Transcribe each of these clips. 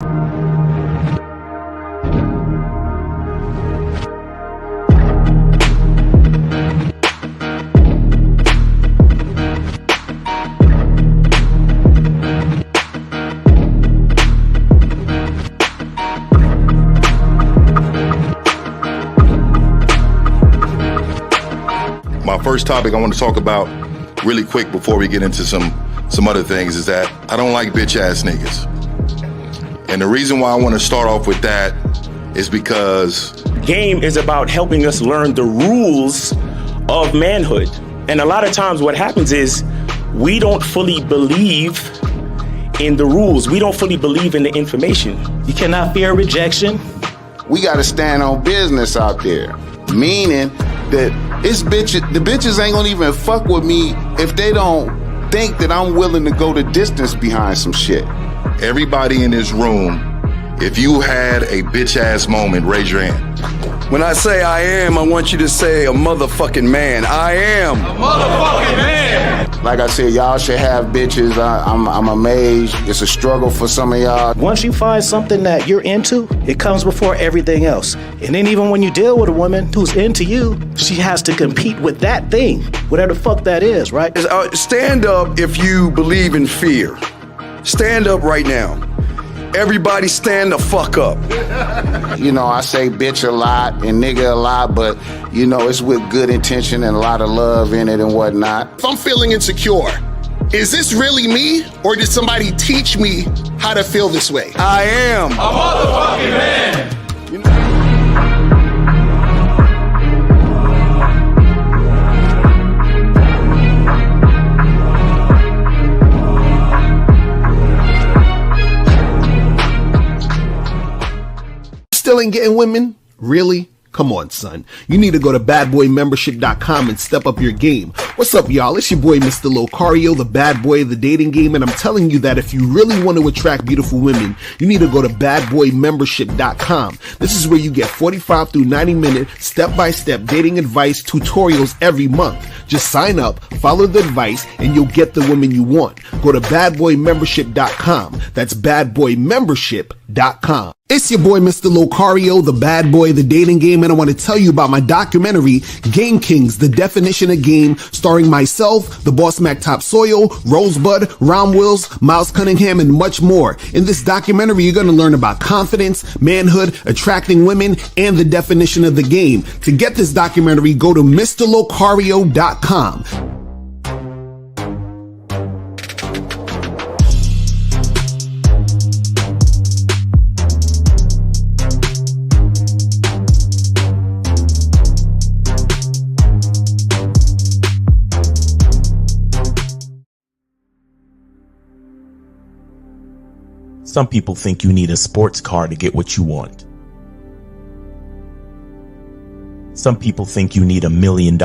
My first topic I want to talk about really quick before we get into some other things is that I don't like bitch ass niggas. And the reason why I want to start off with that is because game is about helping us learn the rules of manhood. And a lot of times what happens is we don't fully believe in the rules. We don't fully believe in the information. You cannot fear rejection. We got to stand on business out there, meaning that the bitches ain't gonna even fuck with me if they don't think that I'm willing to go the distance behind some shit. everybody in this room, if you had a bitch ass moment, raise your hand. When I say I am, I want you to say a motherfucking man. I am a motherfucking man. Like I said, y'all should have bitches. I'm amazed. It's a struggle for some of y'all. Once you find something that you're into, it comes before everything else. And then even when you deal with a woman who's into you, she has to compete with that thing, whatever the fuck that is, right? Stand up if you believe in fear. Stand up right now. Everybody stand the fuck up. You know, I say bitch a lot and nigga a lot, but, you know, it's with good intention and a lot of love in it and whatnot. If I'm feeling insecure, is this really me, or did somebody teach me how to feel this way? I am a motherfucking man. Still ain't getting women? Really? Come on, son. You need to go to badboymembership.com and step up your game. What's up, y'all? It's your boy, Mr. Locario, the bad boy of the dating game, and I'm telling you that if you really want to attract beautiful women, you need to go to badboymembership.com. This is where you get 45 through 90-minute step-by-step dating advice tutorials every month. Just sign up, follow the advice, and you'll get the women you want. Go to badboymembership.com. That's badboymembership.com. It's your boy, Mr. Locario, the bad boy of the dating game, and I want to tell you about my documentary, Game Kings, The Definition of Game, starring myself, the Boss Mac Topsoil, Rosebud, Ron Wills, Miles Cunningham, and much more. In this documentary, you're going to learn about confidence, manhood, attracting women, and the definition of the game. To get this documentary, go to MrLocario.com. Some people think you need a sports car to get what you want. Some people think you need $1 million.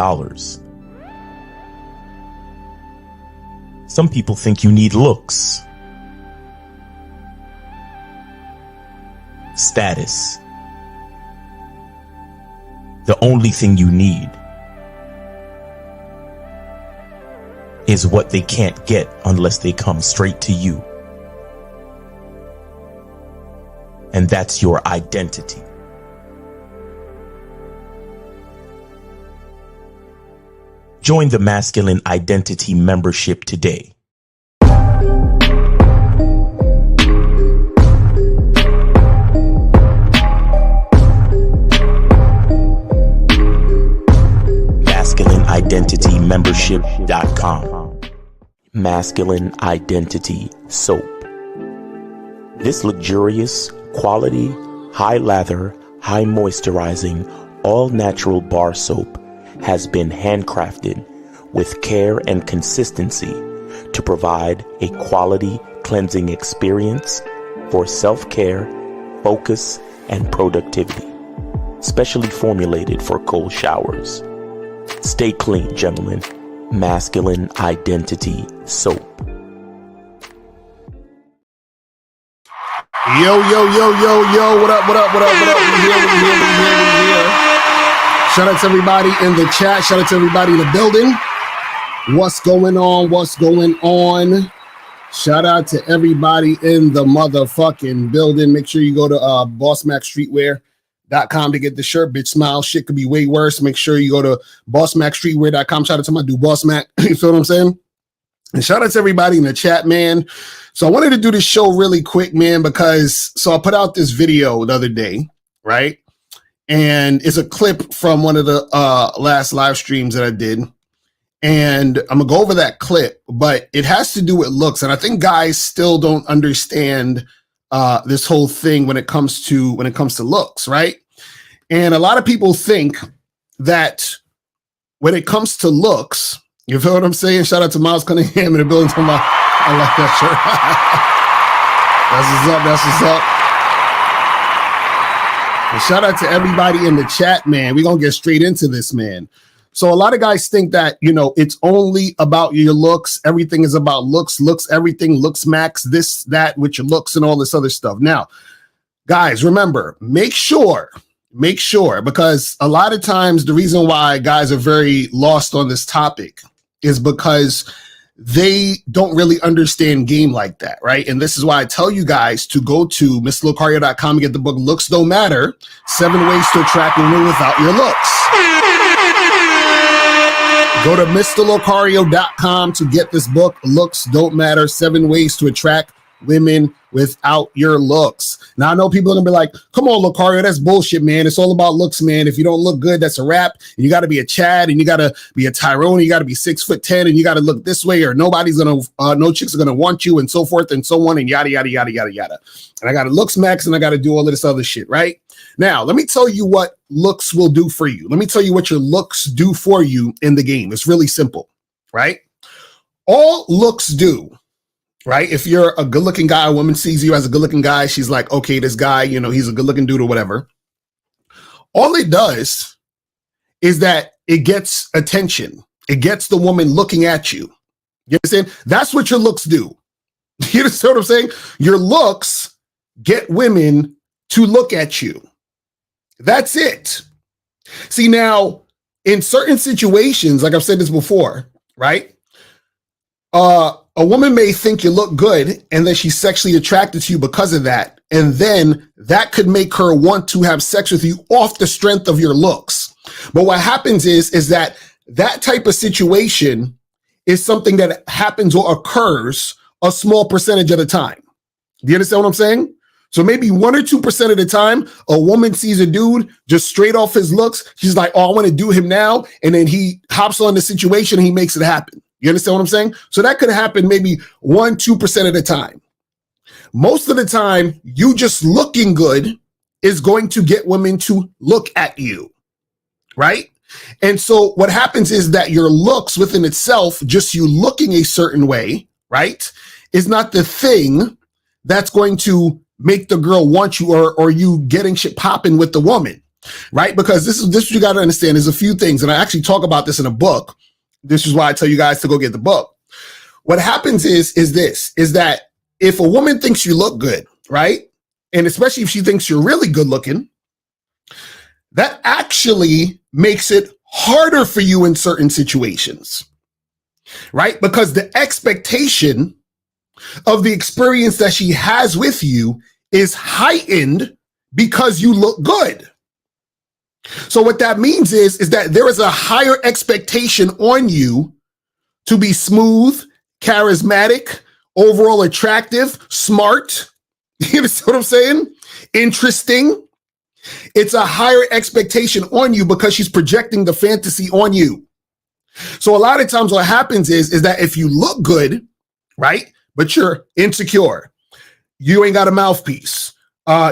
Some people think you need looks, status. The only thing you need is what they can't get unless they come straight to you. And that's your identity. Join the Masculine Identity membership today. MasculineIdentityMembership.com. Masculine Identity Soap. This luxurious, quality, high lather, high moisturizing, all natural bar soap has been handcrafted with care and consistency to provide a quality cleansing experience for self-care, focus, and productivity. Specially formulated for cold showers. Stay clean, gentlemen. Masculine Identity Soap. Yo, what up? We here. Shout out to everybody in the chat. Shout out to everybody in the building. What's going on? Shout out to everybody in the motherfucking building. Make sure you go to bossmaxstreetwear.com to get the shirt. Bitch smile. Shit could be way worse. Make sure you go to bossmaxstreetwear.com. Shout out to my dude, Boss Mac. You feel what I'm saying? And shout out to everybody in the chat, man. So I wanted to do this show really quick, man, because I put out this video the other day, right? And it's a clip from one of the last live streams that I did. And I'm gonna go over that clip, but it has to do with looks. And I think guys still don't understand this whole thing when it comes to looks, right? And a lot of people think that when it comes to looks, you feel what I'm saying? Shout out to Miles Cunningham in the building. I like that shirt. That's what's up. And shout out to everybody in the chat, man. We're gonna get straight into this, man. So a lot of guys think that, you know, it's only about your looks. Everything is about looks, everything, looks max, this, that, with your looks and all this other stuff. Now, guys, remember, make sure, because a lot of times the reason why guys are very lost on this topic is because they don't really understand game like that, right? And this is why I tell you guys to go to MrLocario.com and get the book Looks Don't Matter, 7 Ways to Attract Women Without Your Looks. Go to MrLocario.com to get this book, Looks Don't Matter, 7 Ways to Attract Women Without Your Looks. Now, I know people are going to be like, come on, Locario, that's bullshit, man. It's all about looks, man. If you don't look good, that's a wrap. And you got to be a Chad, and you got to be a Tyrone, and you got to be 6'10", and you got to look this way, or nobody's going to, no chicks are going to want you, and so forth and so on, and yada, yada, yada, yada, yada. And I got to looks max, and I got to do all of this other shit, right? Now, let me tell you what looks will do for you. Let me tell you what your looks do for you in the game. It's really simple, right? All looks do, right? If you're a good-looking guy, a woman sees you as a good-looking guy, she's like, okay, this guy, you know, he's a good-looking dude or whatever. All it does is that it gets attention. It gets the woman looking at you. You understand? That's what your looks do. You understand what I'm saying? Your looks get women to look at you. That's it. See, now, in certain situations, like I've said this before, right? A woman may think you look good, and then she's sexually attracted to you because of that. And then that could make her want to have sex with you off the strength of your looks. But what happens is that type of situation is something that happens or occurs a small percentage of the time. Do you understand what I'm saying? So maybe 1 or 2% of the time, a woman sees a dude just straight off his looks. She's like, oh, I want to do him now. And then he hops on the situation and he makes it happen. You understand what I'm saying? So that could happen maybe 1, 2% of the time. Most of the time, you just looking good is going to get women to look at you, right? And so what happens is that your looks within itself, just you looking a certain way, right, is not the thing that's going to make the girl want you or you getting shit popping with the woman, right? Because this what you got to understand. There's a few things, and I actually talk about this in a book. This is why I tell you guys to go get the book. What happens is that if a woman thinks you look good, right, and especially if she thinks you're really good looking, that actually makes it harder for you in certain situations, right? Because the expectation of the experience that she has with you is heightened because you look good. So what that means is that there is a higher expectation on you to be smooth, charismatic, overall attractive, smart. You understand what I'm saying? Interesting. It's a higher expectation on you because she's projecting the fantasy on you. So a lot of times what happens is that if you look good, right, but you're insecure, you ain't got a mouthpiece,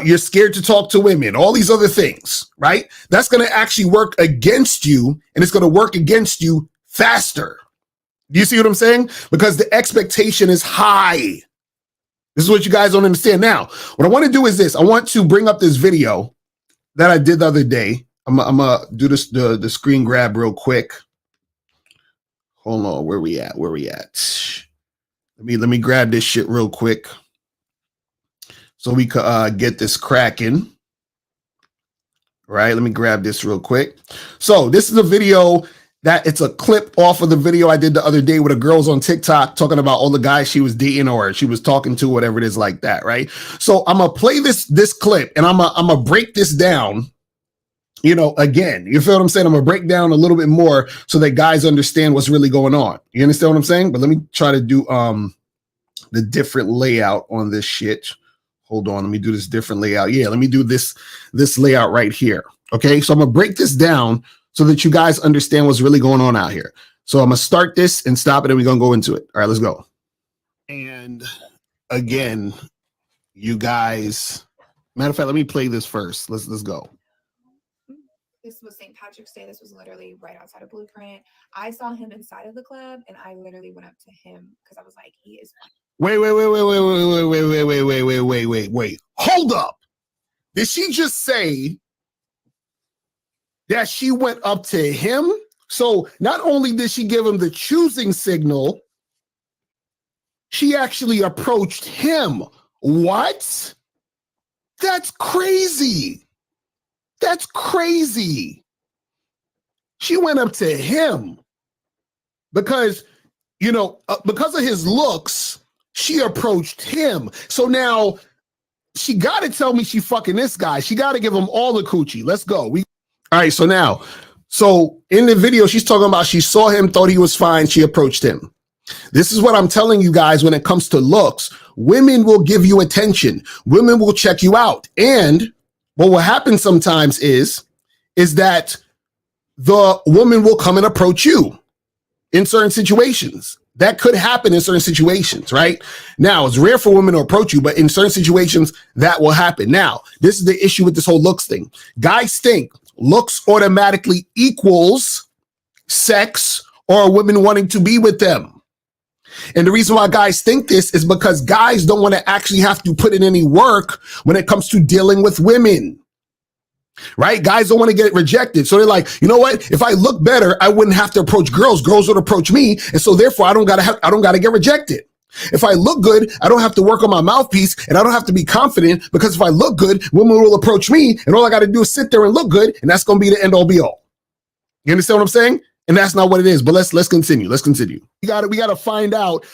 you're scared to talk to women, all these other things, right? That's going to actually work against you, and it's going to work against you faster. Do you see what I'm saying? Because the expectation is high. This is what you guys don't understand. Now, what I want to do is this. I want to bring up this video that I did the other day. I'm gonna do this the screen grab real quick. Hold on, where we at? Let me grab this shit real quick so we could get this cracking. Right, let me grab this real quick. So this is a video that it's a clip off of the video I did the other day with a girl's on TikTok talking about all the guys she was dating or she was talking to, whatever it is like that, right? So I'm gonna play this clip and I'm gonna break this down. You know, again, you feel what I'm saying? I'm gonna break down a little bit more so that guys understand what's really going on. You understand what I'm saying? But let me try to do the different layout on this shit. Hold on, let me do this different layout. Yeah, let me do this layout right here. Okay, so I'm gonna break this down so that you guys understand what's really going on out here. So I'm gonna start this and stop it, and we're gonna go into it. All right, let's go. And again, you guys, matter of fact, let me play this first. Let's go. This was St. Patrick's Day. This was literally right outside of Blueprint. I saw him inside of the club, and I literally went up to him because I was like, he is fine. Wait. Hold up. Did she just say that she went up to him? So not only did she give him the choosing signal, she actually approached him. What? That's crazy. That's crazy. She went up to him because, you know, because of his looks, she approached him. So now she got to tell me she fucking this guy. She got to give him all the coochie. Let's go. All right. So in the video, she's talking about she saw him, thought he was fine. She approached him. This is what I'm telling you guys when it comes to looks. Women will give you attention. Women will check you out. And what will happen sometimes is that the woman will come and approach you in certain situations. That could happen in certain situations, right? Now, it's rare for women to approach you, but in certain situations, that will happen. Now, this is the issue with this whole looks thing. Guys think looks automatically equals sex or women wanting to be with them. And the reason why guys think this is because guys don't want to actually have to put in any work when it comes to dealing with women. Right? Guys don't want to get rejected. So they're like, you know what? If I look better, I wouldn't have to approach girls. Girls would approach me. And so therefore I don't gotta get rejected. If I look good, I don't have to work on my mouthpiece and I don't have to be confident, because if I look good, women will approach me and all I got to do is sit there and look good. And that's going to be the end all be all. You understand what I'm saying? And that's not what it is. But let's continue. Let's continue. We got to find out.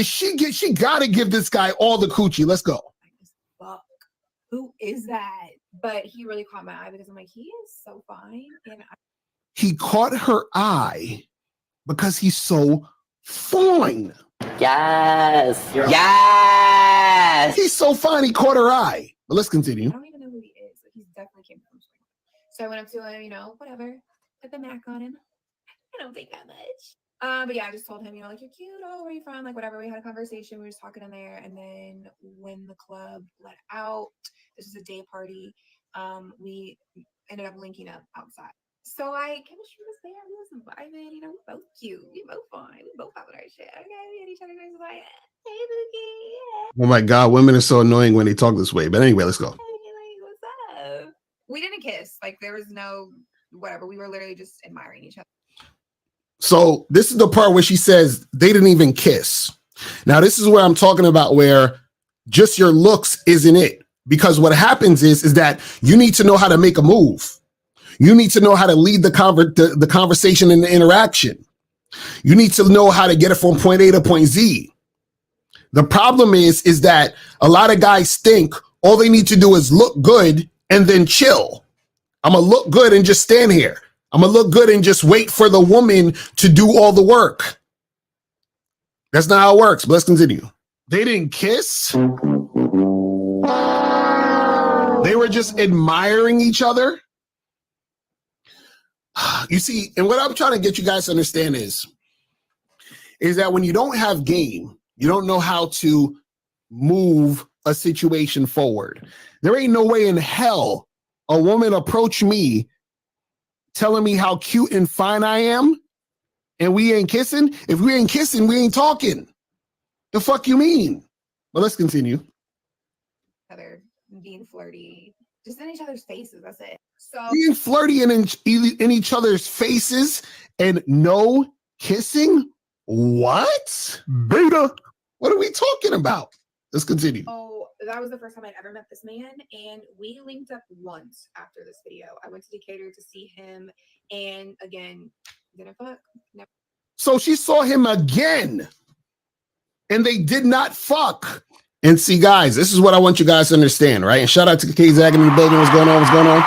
She got to give this guy all the coochie. Let's go. Fuck. Who is that? But he really caught my eye because I'm like, he is so fine. And he caught her eye because he's so fine. Yes. Yes. He's so fine. He caught her eye. But let's continue. I don't even know who he is. Like, he's definitely came from Sweden. So I went up to him, you know, whatever. Put the Mac on him. I don't think that much. But yeah, I just told him, you know, like, you're cute. Oh, where are you from? Like, whatever. We had a conversation. We were just talking in there. And then when the club let out, this was a day party. We ended up linking up outside. So chemistry was there. We was vibing. You know, we both cute. We both fine. We both having our shit. Okay, we had each other. We was like, hey, Bookie. Oh my God, women are so annoying when they talk this way. But anyway, let's go. Hey, like, what's up? We didn't kiss. Like, there was no whatever. We were literally just admiring each other. So this is the part where she says they didn't even kiss. Now, this is where I'm talking about where just your looks isn't it. Because what happens is that you need to know how to make a move. You need to know how to lead the conversation and the interaction. You need to know how to get it from point A to point Z. The problem is that a lot of guys think all they need to do is look good and then chill. I'm going to look good and just stand here. I'm going to look good and just wait for the woman to do all the work. That's not how it works, but let's continue. They didn't kiss. They were just admiring each other. You see, and what I'm trying to get you guys to understand is that when you don't have game, you don't know how to move a situation forward. There ain't no way in hell a woman approach me telling me how cute and fine I am and we ain't kissing. If we ain't kissing, we ain't talking. The fuck you mean? But let's continue. Being flirty, just in each other's faces. That's it. So being flirty and in each other's faces and no kissing. What? Beta. What are we talking about? Let's continue. Oh, that was the first time I'd ever met this man, and we linked up once after this video. I went to Decatur to see him, and again, Didn't fuck. Never. So she saw him again, and they did not fuck. And see, guys, this is what I want you guys to understand, right? And shout out to K Zag in the building. What's going on? What's going on?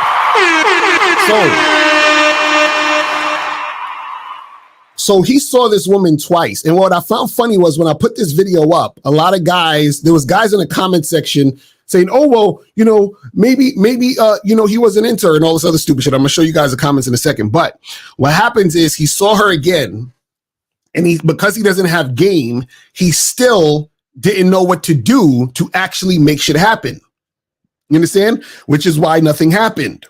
So he saw this woman twice. And what I found funny was when I put this video up, a lot of guys, there was guys in the comment section saying, oh, well, you know, maybe, you know, he wasn't into her and all this other stupid shit. I'm gonna show you guys the comments in a second. But what happens is he saw her again, and because he doesn't have game, he still didn't know what to do to actually make shit happen. You understand? Which is why nothing happened.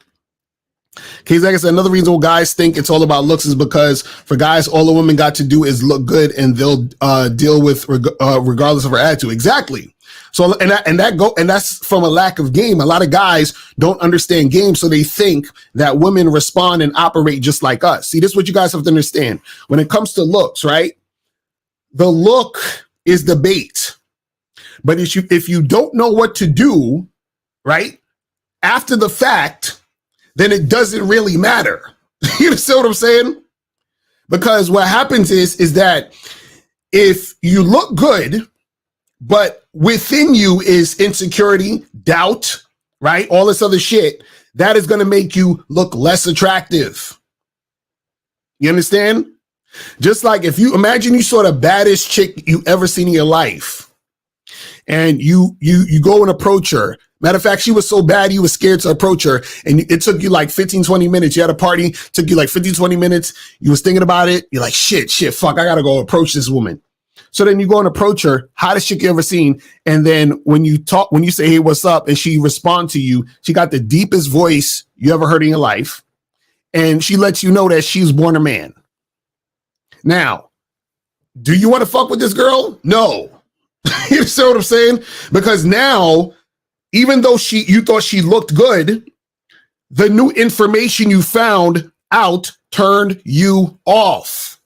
Okay, like I said, another reason why guys think it's all about looks is because for guys, all the women got to do is look good, and they'll deal with regardless of her attitude. Exactly. So and that's from a lack of game. A lot of guys don't understand game, so they think that women respond and operate just like us. See, this is what you guys have to understand. When it comes to looks, right? The look is the bait. But if you don't know what to do, right, after the fact, then it doesn't really matter. You understand what I'm saying? Because what happens is that if you look good, but within you is insecurity, doubt, right, all this other shit, that is going to make you look less attractive. You understand? Just like if you imagine you saw the baddest chick you ever seen in your life, and you go and approach her. Matter of fact, she was so bad you were scared to approach her, and it took you like 15, 20 minutes. You had a party, took you like 15, 20 minutes. You was thinking about it. You're like, shit, fuck, I gotta go approach this woman. So then you go and approach her, hottest chick you ever seen, and then when you say, hey, what's up, and she responds to you, she got the deepest voice you ever heard in your life, and she lets you know that she's born a man. Now, do you want to fuck with this girl? No. You see what I'm saying? Because now, even though you thought she looked good, the new information you found out turned you off.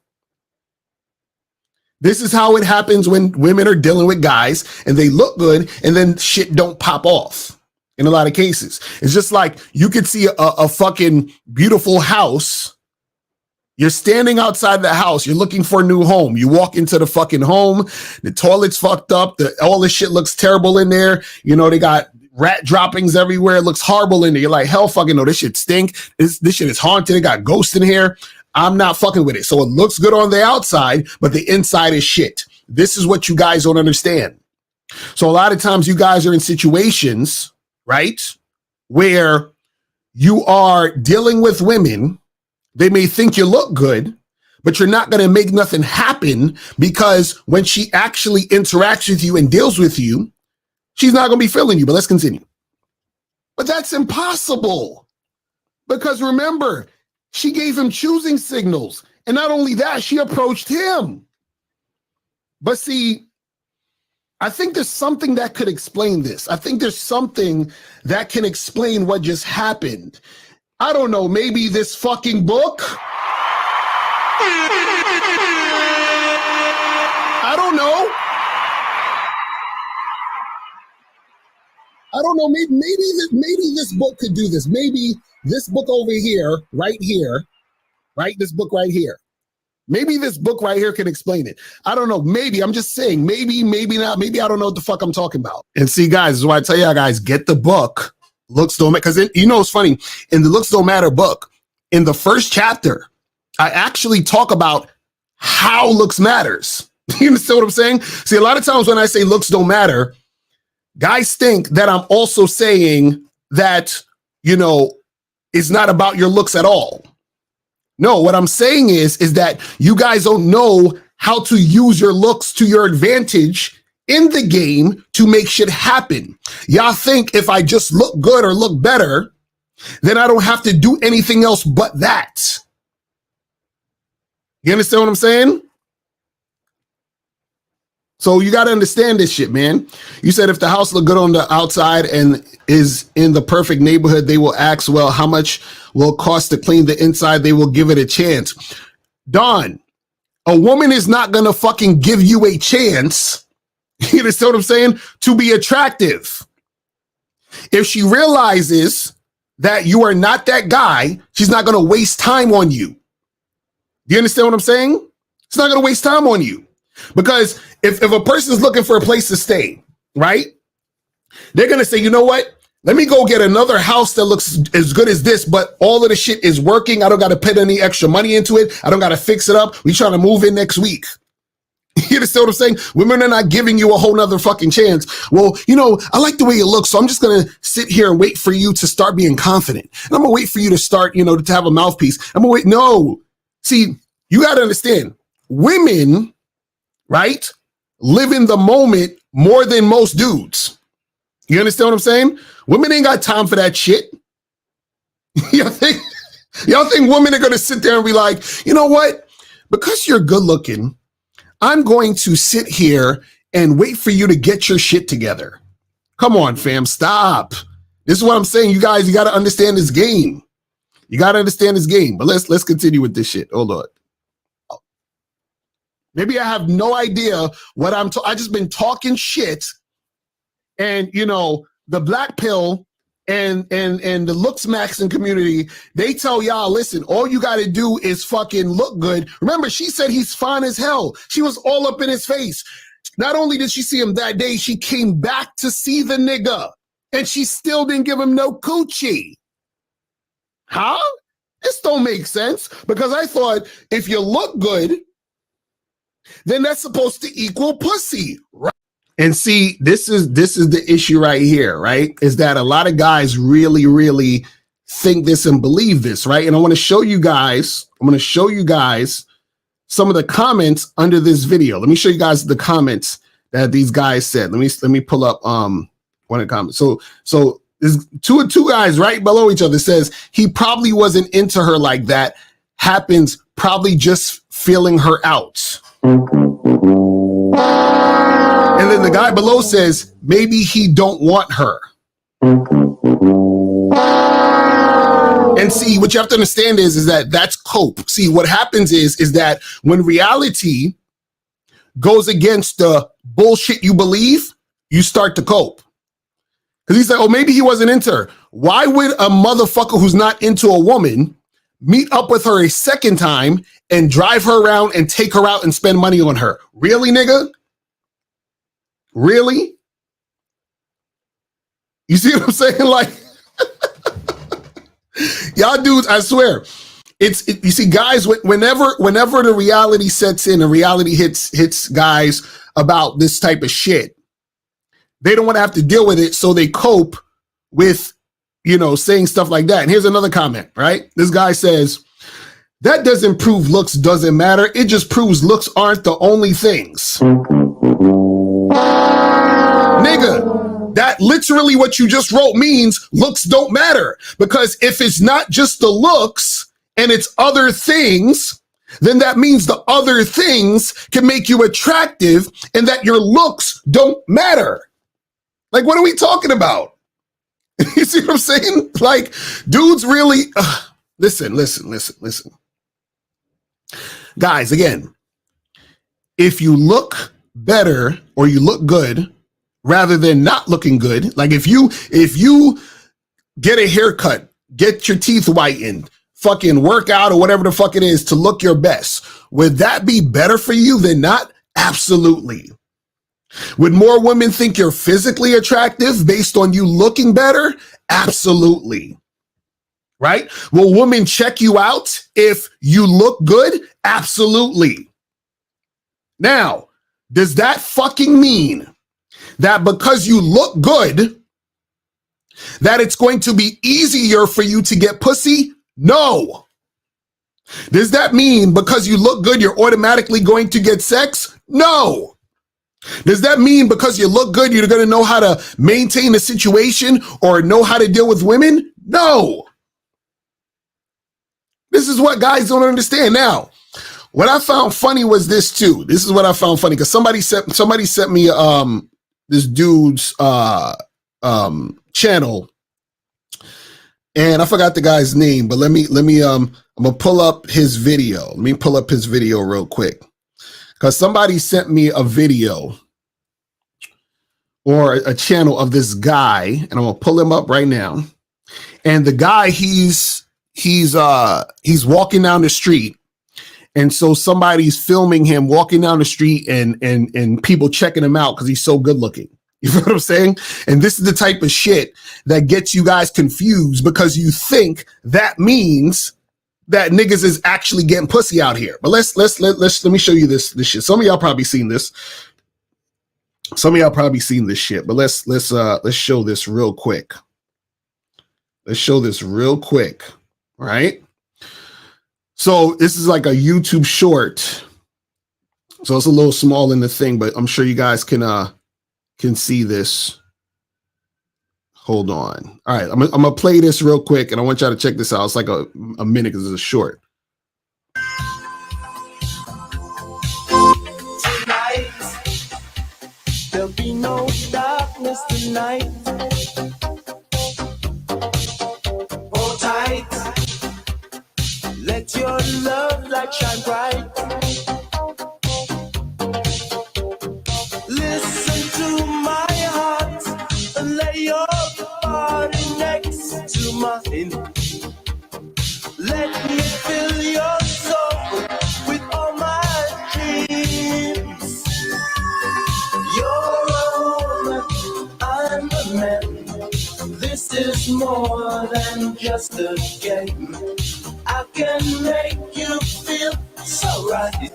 This is how it happens when women are dealing with guys and they look good and then shit don't pop off in a lot of cases. It's just like you could see a fucking beautiful house. You're standing outside the house. You're looking for a new home. You walk into the fucking home. The toilet's fucked up. All this shit looks terrible in there. You know, they got rat droppings everywhere. It looks horrible in there. You're like, hell fucking no, this shit stink. This shit is haunted. It got ghosts in here. I'm not fucking with it. So it looks good on the outside, but the inside is shit. This is what you guys don't understand. So a lot of times you guys are in situations, right, where you are dealing with women. They may think you look good, but you're not going to make nothing happen because when she actually interacts with you and deals with you, she's not going to be feeling you. But let's continue. But that's impossible because remember, she gave him choosing signals. And not only that, she approached him. But see, I think there's something that could explain this. I think there's something that can explain what just happened. I don't know, maybe this fucking book? I don't know. Maybe this book could do this. Maybe this book over here, right? This book right here. Maybe this book right here can explain it. I don't know. Maybe. I'm just saying. Maybe not. Maybe I don't know what the fuck I'm talking about. And see, guys, this is why I tell y'all guys, get the book. Looks don't matter. Because you know it's funny. In the Looks Don't Matter book, in the first chapter, I actually talk about how looks matters. You understand what I'm saying? See, a lot of times when I say looks don't matter, guys think that I'm also saying that, you know, it's not about your looks at all. No, what I'm saying is that you guys don't know how to use your looks to your advantage in the game to make shit happen. Y'all think if I just look good or look better, then I don't have to do anything else but that. You understand what I'm saying? So you got to understand this shit, man. You said if the house look good on the outside and is in the perfect neighborhood, they will ask, well, how much will it cost to clean the inside? They will give it a chance. Don, a woman is not going to fucking give you a chance. You understand what I'm saying? To be attractive. If she realizes that you are not that guy, she's not going to waste time on you. Do you understand what I'm saying? It's not going to waste time on you. Because if a person's looking for a place to stay, right? They're going to say, you know what? Let me go get another house that looks as good as this, but all of the shit is working. I don't got to put any extra money into it. I don't got to fix it up. We trying to move in next week. You understand what I'm saying? Women are not giving you a whole nother fucking chance. Well, you know, I like the way you look, so I'm just going to sit here and wait for you to start being confident. And I'm going to wait for you to start, you know, to have a mouthpiece. I'm going to wait. No. See, you got to understand. Women, right, live in the moment more than most dudes. You understand what I'm saying? Women ain't got time for that shit. Y'all think women are going to sit there and be like, you know what? Because you're good looking, I'm going to sit here and wait for you to get your shit together. Come on, fam, stop. This is what I'm saying. You guys, you got to understand this game. You got to understand this game. But let's continue with this shit. Hold on. Maybe I have no idea what I just been talking shit. And, you know, the black pill and the looks maxing community, they tell y'all, listen, all you got to do is fucking look good. Remember, she said he's fine as hell. She was all up in his face. Not only did she see him that day, she came back to see the nigga, and she still didn't give him no coochie. Huh? This don't make sense, because I thought if you look good, then that's supposed to equal pussy, right? And see, this is the issue right here, right? Is that a lot of guys really, really think this and believe this, right? And I want to show you guys, some of the comments under this video. Let me show you guys the comments that these guys said. Let me pull up one of the comments. So there's two guys right below each other. Says he probably wasn't into her like that. Happens probably just feeling her out. And then the guy below says, maybe he don't want her. And see, what you have to understand is that that's cope. See, what happens is that when reality goes against the bullshit you believe, you start to cope. Because he's like, oh, maybe he wasn't into her. Why would a motherfucker who's not into a woman meet up with her a second time and drive her around and take her out and spend money on her? Really, nigga? Really? You see what I'm saying? Like, y'all dudes, I swear, you see, guys, whenever the reality sets in and reality hits guys about this type of shit, they don't want to have to deal with it, so they cope with, you know, saying stuff like that. And here's another comment, right? This guy says, that doesn't prove looks doesn't matter. It just proves looks aren't the only things. Nigga, that literally what you just wrote means looks don't matter. Because if it's not just the looks and it's other things, then that means the other things can make you attractive and that your looks don't matter. Like, what are we talking about? You see what I'm saying? Like, dudes really, listen. Guys, again, if you look better or you look good rather than not looking good, like if you get a haircut, get your teeth whitened, fucking work out or whatever the fuck it is to look your best, would that be better for you than not? Absolutely. Would more women think you're physically attractive based on you looking better? Absolutely. Right? Will women check you out if you look good? Absolutely. Now, does that fucking mean that because you look good, that it's going to be easier for you to get pussy? No. Does that mean because you look good, you're automatically going to get sex? No. Does that mean because you look good, you're going to know how to maintain a situation or know how to deal with women? No. This is what guys don't understand. Now, what I found funny was this too. This is what I found funny because somebody sent me this dude's channel, and I forgot the guy's name. But let me I'm gonna pull up his video. Let me pull up his video real quick because somebody sent me a video or a channel of this guy, and I'm gonna pull him up right now. And the guy, he's walking down the street. And so somebody's filming him walking down the street and people checking him out because he's so good looking. You know what I'm saying? And this is the type of shit that gets you guys confused because you think that means that niggas is actually getting pussy out here. But let me show you this shit. Some of y'all probably seen this. Some of y'all probably seen this shit. But let's show this real quick. Let's show this real quick. All right. So this is like a YouTube short. So it's a little small in the thing, but I'm sure you guys can see this. Hold on. All right, I'm gonna play this real quick, and I want y'all to check this out. It's like a minute because it's a short. Tonight, there'll be no darkness tonight. Hold tight. Let your love light shine bright. Listen to my heart and lay your body next to mine. Let me fill your soul with all my dreams. You're a woman, I'm a man. This is more than just a game. I can make you feel so right.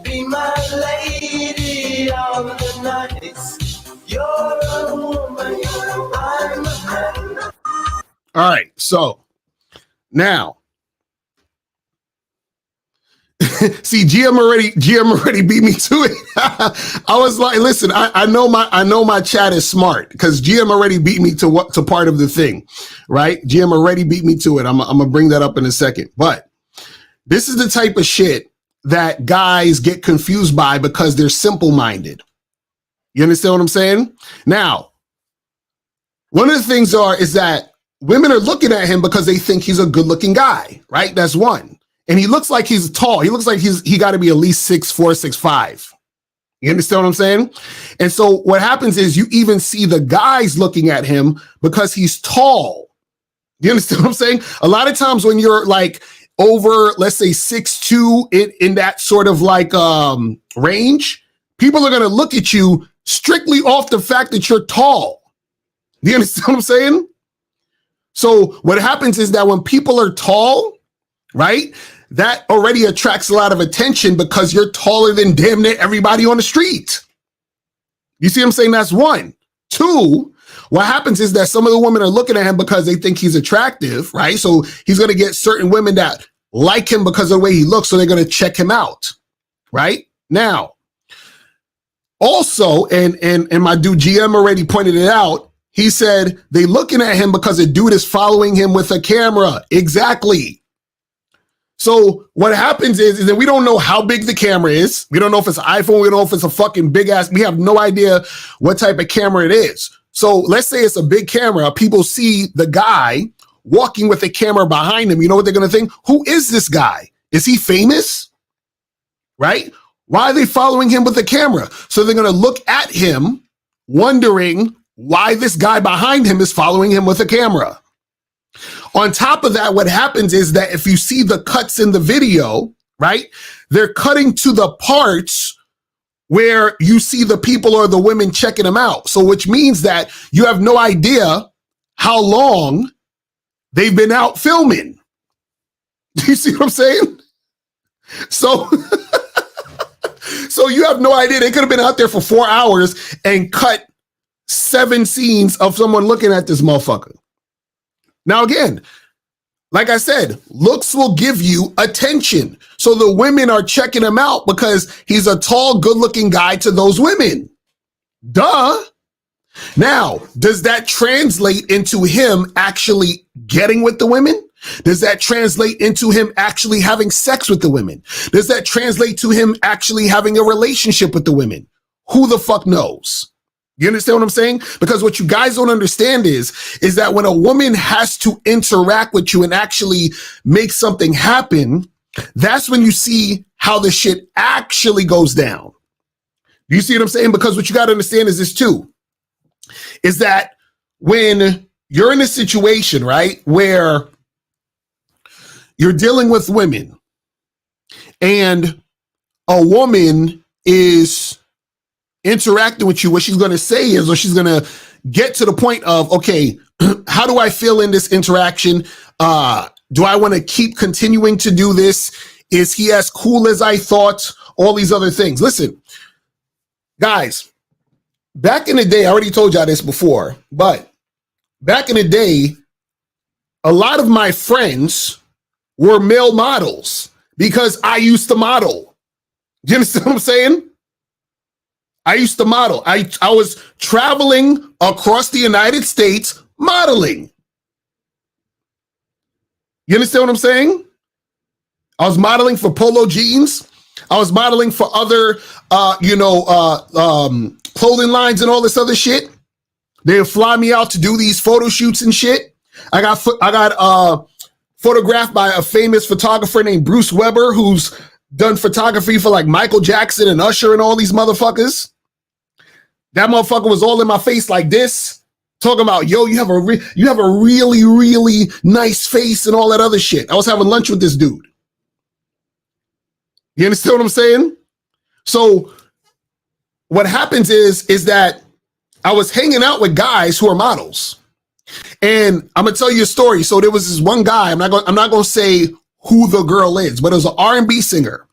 Be my lady of the night. You're a woman, I'm a man. All right, so now see, GM already beat me to it. I was like, listen, I know my chat is smart because GM already beat me to part of the thing, right? GM already beat me to it. I'm gonna bring that up in a second. But this is the type of shit that guys get confused by because they're simple-minded. You understand what I'm saying? Now, one of the things is that women are looking at him because they think he's a good-looking guy, right? That's one. And he looks like he's tall. He looks like he got to be at least 6'4", 6'5". You understand what I'm saying? And so what happens is you even see the guys looking at him because he's tall. You understand what I'm saying? A lot of times when you're like over, let's say 6'2", in that sort of like range, people are going to look at you strictly off the fact that you're tall. Do you understand what I'm saying? So what happens is that when people are tall, right, that already attracts a lot of attention because you're taller than damn near everybody on the street. You see what I'm saying? That's one. Two, what happens is that some of the women are looking at him because they think he's attractive, right? So he's going to get certain women that like him because of the way he looks, so they're going to check him out, right? Now, also, and my dude GM already pointed it out, he said they looking at him because a dude is following him with a camera. Exactly. So what happens is that we don't know how big the camera is. We don't know if it's an iPhone. We don't know if it's a fucking big ass. We have no idea what type of camera it is. So let's say it's a big camera. People see the guy walking with a camera behind him. You know what they're going to think? Who is this guy? Is he famous? Right? Why are they following him with the camera? So they're going to look at him wondering why this guy behind him is following him with a camera. On top of that, what happens is that if you see the cuts in the video, right, they're cutting to the parts where you see the people or the women checking them out. So which means that you have no idea how long they've been out filming. Do you see what I'm saying? So, so you have no idea. They could have been out there for 4 hours and cut 7 scenes of someone looking at this motherfucker. Now, again, like I said, looks will give you attention. So the women are checking him out because he's a tall, good-looking guy to those women. Duh. Now, does that translate into him actually getting with the women? Does that translate into him actually having sex with the women? Does that translate to him actually having a relationship with the women? Who the fuck knows? You understand what I'm saying? Because what you guys don't understand is that when a woman has to interact with you and actually make something happen, that's when you see how the shit actually goes down. Do you see what I'm saying? Because what you got to understand is this too, is that when you're in a situation, right, where you're dealing with women and a woman is interacting with you, what she's going to say is, or she's going to get to the point of, okay, how do I feel in this interaction? Do I want to keep continuing to do this? Is he as cool as I thought? All these other things. Listen, guys, back in the day, I already told y'all this before, but back in the day, a lot of my friends were male models because I used to model. You understand what I'm saying? I used to model. I was traveling across the United States modeling. You understand what I'm saying? I was modeling for Polo jeans. I was modeling for other, clothing lines and all this other shit. They would fly me out to do these photo shoots and shit. I got photographed by a famous photographer named Bruce Weber, who's done photography for like Michael Jackson and Usher and all these motherfuckers. That motherfucker was all in my face like this, talking about, yo, you have a really, really nice face and all that other shit. I was having lunch with this dude. You understand what I'm saying? So what happens is that I was hanging out with guys who are models. And I'm gonna tell you a story. So there was this one guy, I'm not gonna say who the girl is, but it was an R&B singer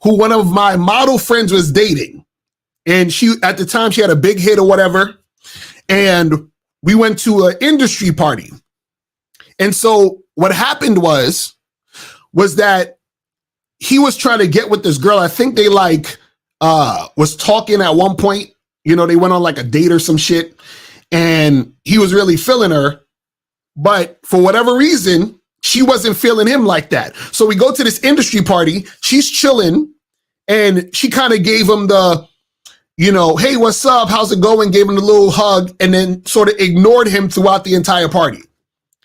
who one of my model friends was dating. And she, at the time, she had a big hit or whatever. And we went to an industry party. And so what happened was that he was trying to get with this girl. I think they was talking at one point, they went on like a date or some shit. And he was really feeling her. But for whatever reason, she wasn't feeling him like that. So we go to this industry party. She's chilling. And she kind of gave him the, hey, what's up? How's it going? Gave him a little hug and then sort of ignored him throughout the entire party.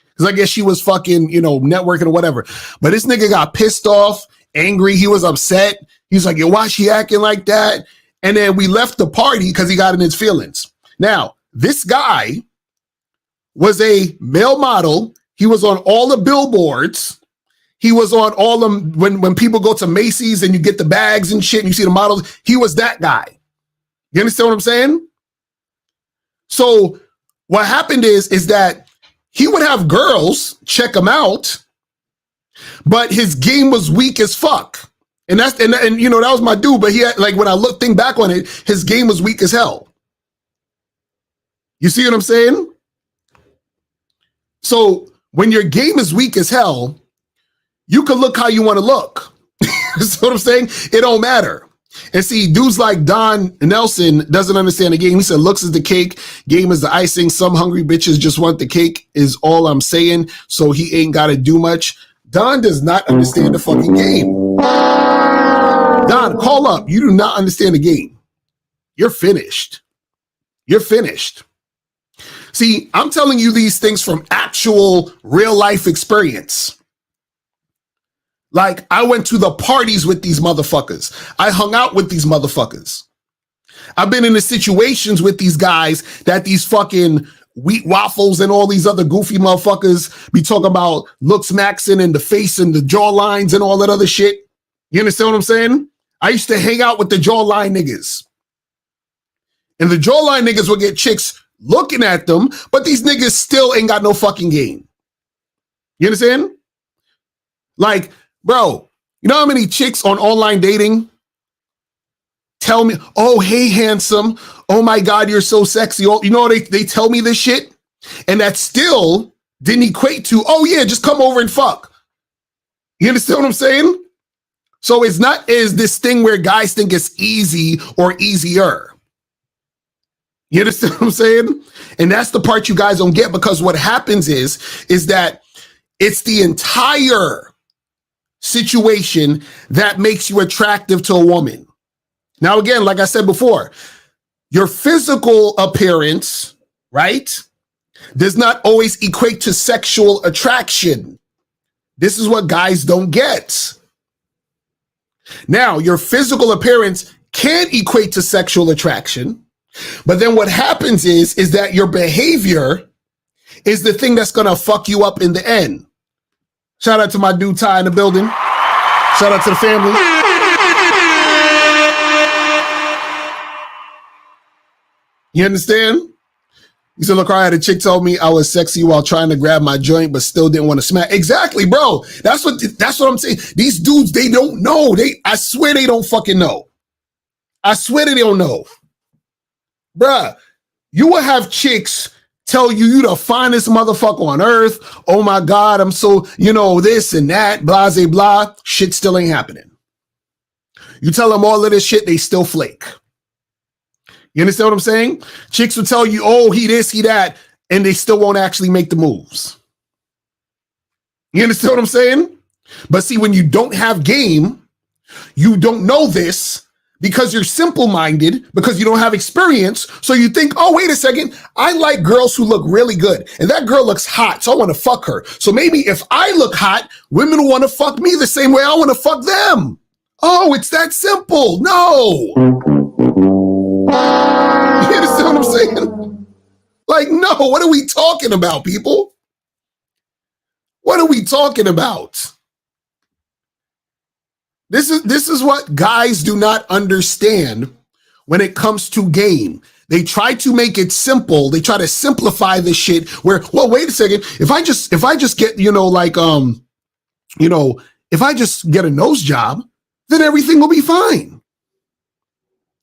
Because I guess she was fucking, networking or whatever. But this nigga got pissed off, angry. He was upset. He's like, yo, why she acting like that? And then we left the party because he got in his feelings. Now, this guy was a male model. He was on all the billboards. He was on all them when people go to Macy's and you get the bags and shit and you see the models. He was that guy. You understand what I'm saying? So what happened is that he would have girls check him out, but his game was weak as fuck. And that was my dude. But he had, like, when I think back on it, his game was weak as hell. You see what I'm saying? So when your game is weak as hell, you can look how you want to look. That's what I'm saying. It don't matter. And see, dudes like Don Nelson doesn't understand the game. He said, looks is the cake, game is the icing. Some hungry bitches just want the cake is all I'm saying. So he ain't got to do much. Don does not understand the fucking game. Don, call up. You do not understand the game. You're finished. You're finished. See, I'm telling you these things from actual real life experience. Like, I went to the parties with these motherfuckers. I hung out with these motherfuckers. I've been in the situations with these guys that these fucking wheat waffles and all these other goofy motherfuckers be talking about looks maxing and the face and the jawlines and all that other shit. You understand what I'm saying? I used to hang out with the jawline niggas. And the jawline niggas would get chicks looking at them, but these niggas still ain't got no fucking game. You understand? Like, bro, you know how many chicks on online dating tell me, oh, hey, handsome. Oh, my God, you're so sexy. You know, they tell me this shit. And that still didn't equate to, oh, yeah, just come over and fuck. You understand what I'm saying? So it's not as this thing where guys think it's easy or easier. You understand what I'm saying? And that's the part you guys don't get, because what happens is that it's the entire situation that makes you attractive to a woman. Now, again, like I said before, your physical appearance, right, does not always equate to sexual attraction. This is what guys don't get. Now, your physical appearance can equate to sexual attraction, but then what happens is that your behavior is the thing that's going to fuck you up in the end. Shout out to my dude Ty in the building. Shout out to the family. You understand? You said, look, I had a chick tell me I was sexy while trying to grab my joint, but still didn't want to smack. Exactly, bro. That's what I'm saying. These dudes, they don't know. I swear they don't fucking know. I swear they don't know. Bruh, you will have chicks tell you the finest motherfucker on earth. Oh my God, I'm so, this and that, blah, blah, blah. Shit still ain't happening. You tell them all of this shit, they still flake. You understand what I'm saying? Chicks will tell you, oh, he this, he that, and they still won't actually make the moves. You understand what I'm saying? But see, when you don't have game, you don't know this because you're simple-minded, because you don't have experience. So you think, oh, wait a second, I like girls who look really good, and that girl looks hot, so I want to fuck her. So maybe if I look hot, women will want to fuck me the same way I want to fuck them. Oh, it's that simple. No. You understand what I'm saying? Like, no, what are we talking about, people? What are we talking about? This is what guys do not understand when it comes to game. They try to make it simple. They try to simplify this shit where, well, wait a second. If I just get, if I just get a nose job, then everything will be fine.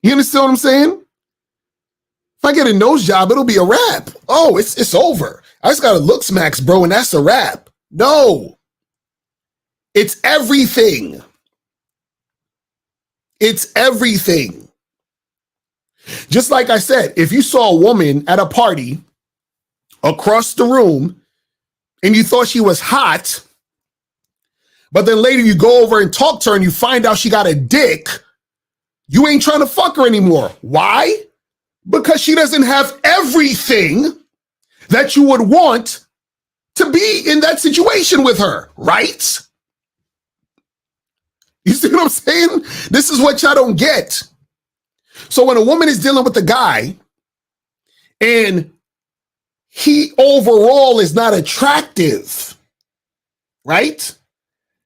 You understand what I'm saying? If I get a nose job, it'll be a wrap. Oh, it's over. I just got a look smacks, bro, and that's a wrap. No. It's everything. It's everything. Just like I said, if you saw a woman at a party across the room and you thought she was hot, but then later you go over and talk to her and you find out she got a dick, you ain't trying to fuck her anymore. Why? Because she doesn't have everything that you would want to be in that situation with her, right? You see what I'm saying? This is what y'all don't get. So when a woman is dealing with a guy and he overall is not attractive, right?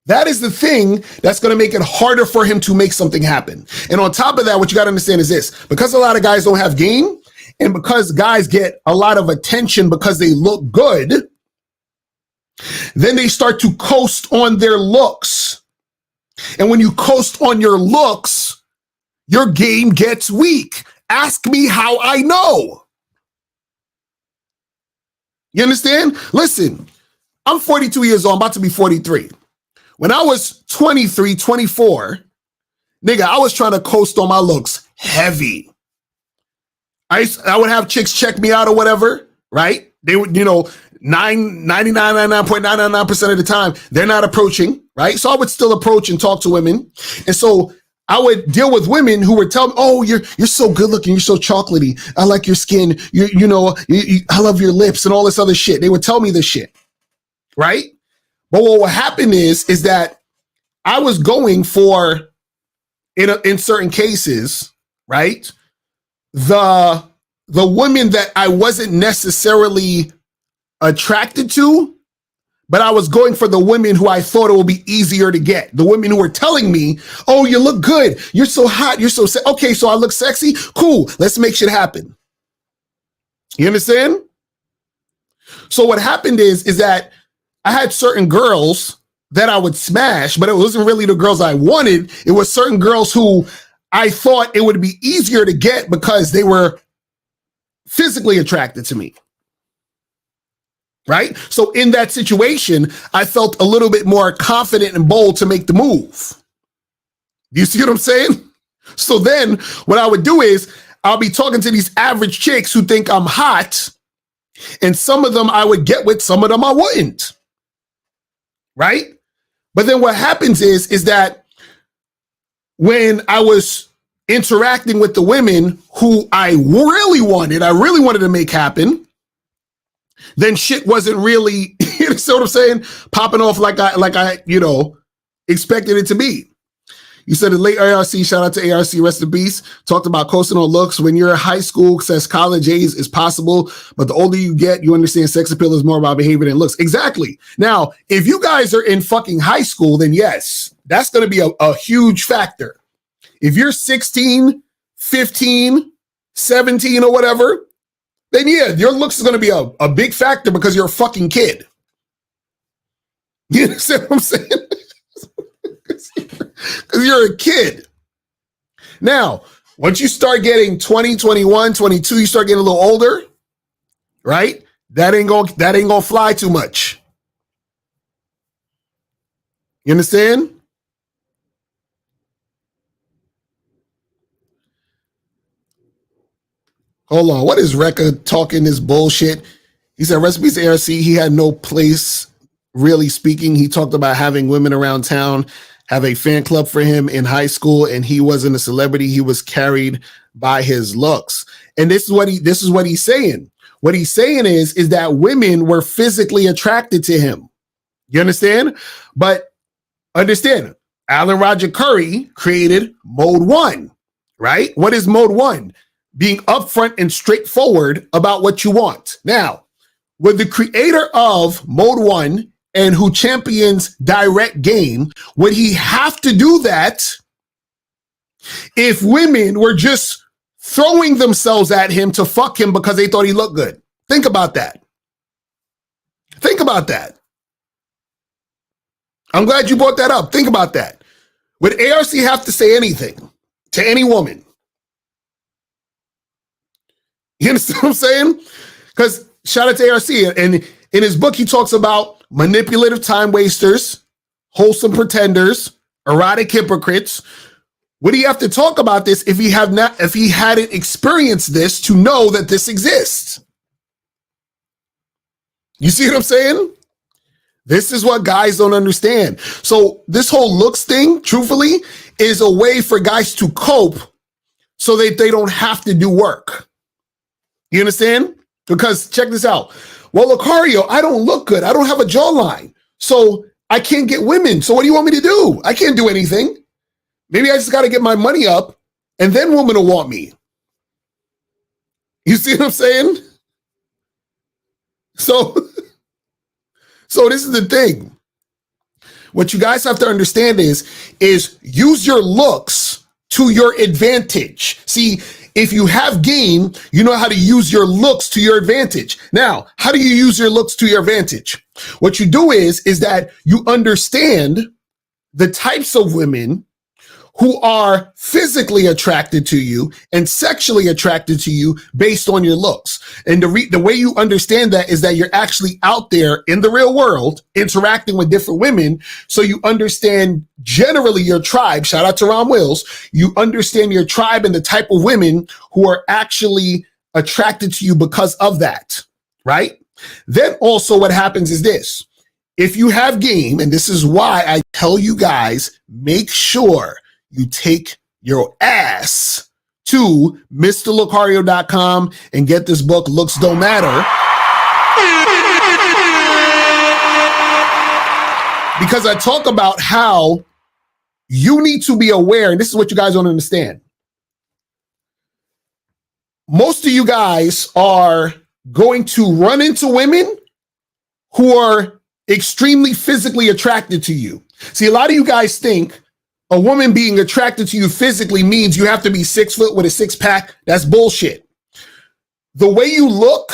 That is the thing that's going to make it harder for him to make something happen. And on top of that, what you got to understand is this. Because a lot of guys don't have game, and because guys get a lot of attention because they look good, then they start to coast on their looks. And when you coast on your looks, your game gets weak. Ask me how I know. You understand? Listen, I'm 42 years old. I'm about to be 43. When I was 23, 24, nigga, I was trying to coast on my looks heavy. I would have chicks check me out or whatever, right? They would, 99.999% of the time, they're not approaching, right? So I would still approach and talk to women. And so I would deal with women who would tell me, oh, you're so good looking. You're so chocolatey. I like your skin. I love your lips and all this other shit. They would tell me this shit, right? But what would happen is that I was going for, in certain cases, right, the women that I wasn't necessarily attracted to, but I was going for the women who I thought it would be easier to get. The women who were telling me, oh, you look good. You're so hot. You're so okay, so I look sexy. Cool. Let's make shit happen. You understand? So what happened is that I had certain girls that I would smash, but it wasn't really the girls I wanted. It was certain girls who I thought it would be easier to get because they were physically attracted to me. Right? So in that situation, I felt a little bit more confident and bold to make the move. Do you see what I'm saying? So then what I would do is I'll be talking to these average chicks who think I'm hot, and some of them I would get with, some of them I wouldn't. Right? But then what happens is that when I was interacting with the women who I really wanted to make happen, then shit wasn't really, you see what I'm saying, popping off like I expected it to be. You said the late ARC, shout out to ARC, rest in peace, talked about coasting on looks. When you're in high school, says college age is possible, but the older you get, you understand sex appeal is more about behavior than looks. Exactly. Now, if you guys are in fucking high school, then yes. That's going to be a huge factor. If you're 16, 15, 17 or whatever, then yeah, your looks is going to be a big factor because you're a fucking kid. You understand what I'm saying? Because you're a kid. Now, once you start getting 20, 21, 22, you start getting a little older, right? That ain't gonna fly too much. You understand? Hold on. What is Rekka talking this bullshit? He said, recipes to ARC. He had no place really speaking. He talked about having women around town have a fan club for him in high school, and he wasn't a celebrity. He was carried by his looks. And this is what he's saying. What he's saying is that women were physically attracted to him. You understand? But understand, Alan Roger Curry created Mode 1, right? What is Mode 1? Being upfront and straightforward about what you want. Now, with the creator of Mode 1 and who champions direct game, would he have to do that if women were just throwing themselves at him to fuck him because they thought he looked good? Think about that. Think about that. I'm glad you brought that up. Think about that. Would ARC have to say anything to any woman? You understand what I'm saying? Because shout out to ARC. And in his book, he talks about manipulative time wasters, wholesome pretenders, erotic hypocrites. Would he have to talk about this if he hadn't experienced this to know that this exists? You see what I'm saying? This is what guys don't understand. So this whole looks thing, truthfully, is a way for guys to cope so that they don't have to do work. You understand? Because check this out. Well, Lucario, I don't look good. I don't have a jawline. So I can't get women. So what do you want me to do? I can't do anything. Maybe I just got to get my money up and then women will want me. You see what I'm saying? So this is the thing. What you guys have to understand is use your looks to your advantage. See, if you have game, you know how to use your looks to your advantage. Now, how do you use your looks to your advantage? What you do is that you understand the types of women who are physically attracted to you and sexually attracted to you based on your looks. And the way you understand that is that you're actually out there in the real world interacting with different women. So you understand generally your tribe. Shout out to Ron Wills. You understand your tribe and the type of women who are actually attracted to you because of that, right? Then also what happens is this. If you have game, and this is why I tell you guys, make sure you take your ass to MrLucario.com and get this book, Looks Don't Matter. Because I talk about how you need to be aware, and this is what you guys don't understand. Most of you guys are going to run into women who are extremely physically attracted to you. See, a lot of you guys think a woman being attracted to you physically means you have to be 6 foot with a 6-pack. That's bullshit. The way you look,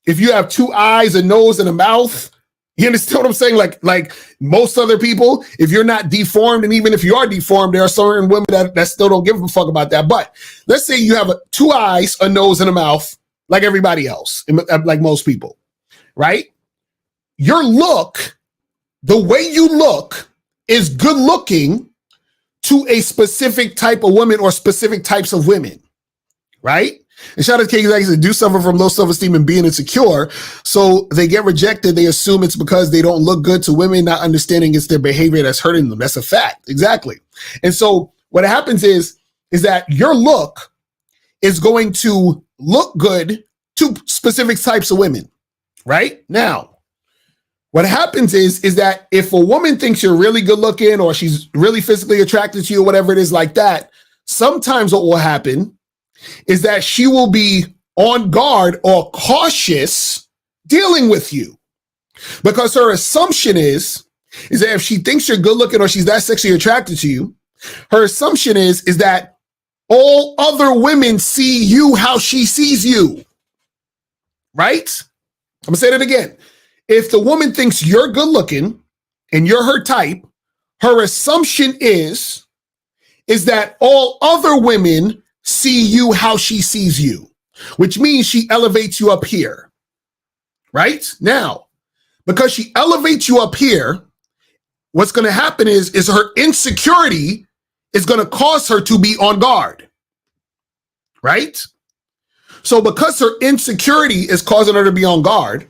if you have 2 eyes, a nose, and a mouth, you understand what I'm saying? Like most other people, if you're not deformed, and even if you are deformed, there are certain women that still don't give a fuck about that. But let's say you have 2 eyes, a nose, and a mouth, like everybody else, like most people, right? Your look, the way you look, is good looking to a specific type of woman or specific types of women, right? And shout out to Kate, they do suffer from low self-esteem and being insecure. So they get rejected. They assume it's because they don't look good to women, not understanding it's their behavior that's hurting them. That's a fact. Exactly. And so what happens is that your look is going to look good to specific types of women, right? Now, what happens is that if a woman thinks you're really good looking or she's really physically attracted to you or whatever it is like that, sometimes what will happen is that she will be on guard or cautious dealing with you because her assumption is is that if she thinks you're good looking or she's that sexually attracted to you, her assumption is that all other women see you how she sees you. Right? I'm gonna say that again. If the woman thinks you're good looking and you're her type, her assumption is that all other women see you how she sees you, which means she elevates you up here. Right? Now, because she elevates you up here, what's going to happen is her insecurity is going to cause her to be on guard. Right? So because her insecurity is causing her to be on guard,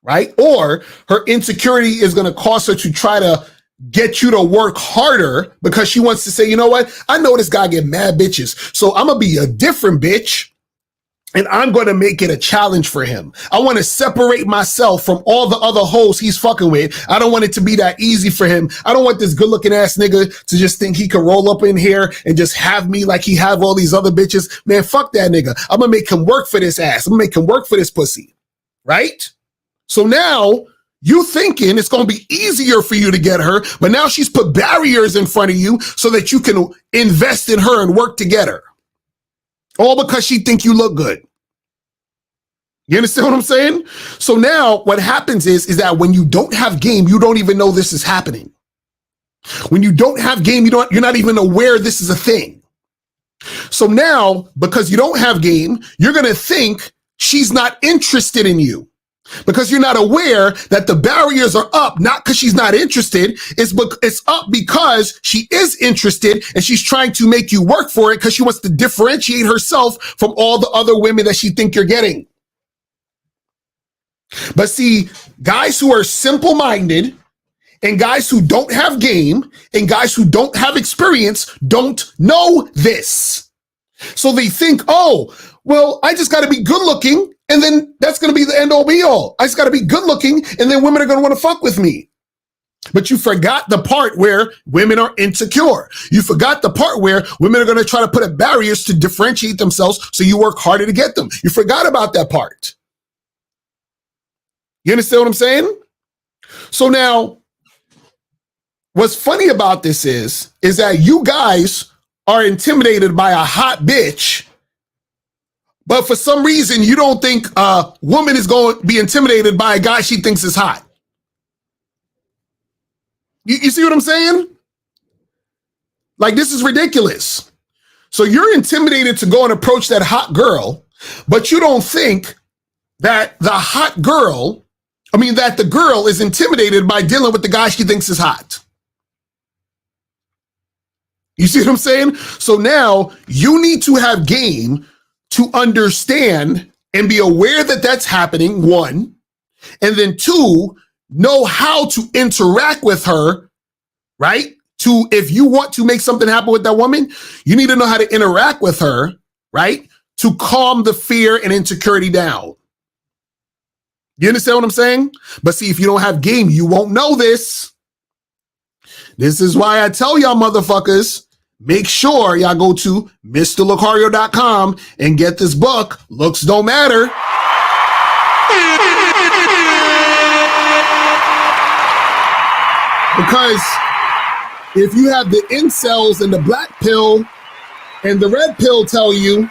right? Or her insecurity is going to cause her to try to get you to work harder because she wants to say, you know what? I know this guy get mad bitches, so I'm going to be a different bitch and I'm going to make it a challenge for him. I want to separate myself from all the other hoes he's fucking with. I don't want it to be that easy for him. I don't want this good looking ass nigga to just think he can roll up in here and just have me like he have all these other bitches. Man, fuck that nigga. I'm going to make him work for this ass. I'm going to make him work for this pussy. Right? So now you thinking it's going to be easier for you to get her, but now she's put barriers in front of you so that you can invest in her and work to get her. All because she think you look good. You understand what I'm saying? So now what happens is that when you don't have game, you don't even know this is happening. When you don't have game, you're not even aware this is a thing. So now, because you don't have game, you're going to think she's not interested in you. Because you're not aware that the barriers are up, not because she's not interested. It's up because she is interested and she's trying to make you work for it because she wants to differentiate herself from all the other women that she think you're getting. But see, guys who are simple-minded and guys who don't have game and guys who don't have experience don't know this. So they think, oh, well, I just got to be good looking. And then that's going to be the end all be all. I just got to be good looking and then women are going to want to fuck with me. But you forgot the part where women are insecure. You forgot the part where women are going to try to put up barriers to differentiate themselves so you work harder to get them. You forgot about that part. You understand what I'm saying? So now, what's funny about this is that you guys are intimidated by a hot bitch. But for some reason, you don't think a woman is going to be intimidated by a guy she thinks is hot. You see what I'm saying? Like, this is ridiculous. So you're intimidated to go and approach that hot girl, but you don't think that that the girl is intimidated by dealing with the guy she thinks is hot. You see what I'm saying? So now you need to have game to understand and be aware that that's happening, one, and then two, know how to interact with her, right? If you want to make something happen with that woman, you need to know how to interact with her, right? To calm the fear and insecurity down. You understand what I'm saying? But see, if you don't have game, you won't know this. This is why I tell y'all motherfuckers, make sure y'all go to MrLocario.com and get this book, Looks Don't Matter. Because if you have the incels and the black pill and the red pill tell you,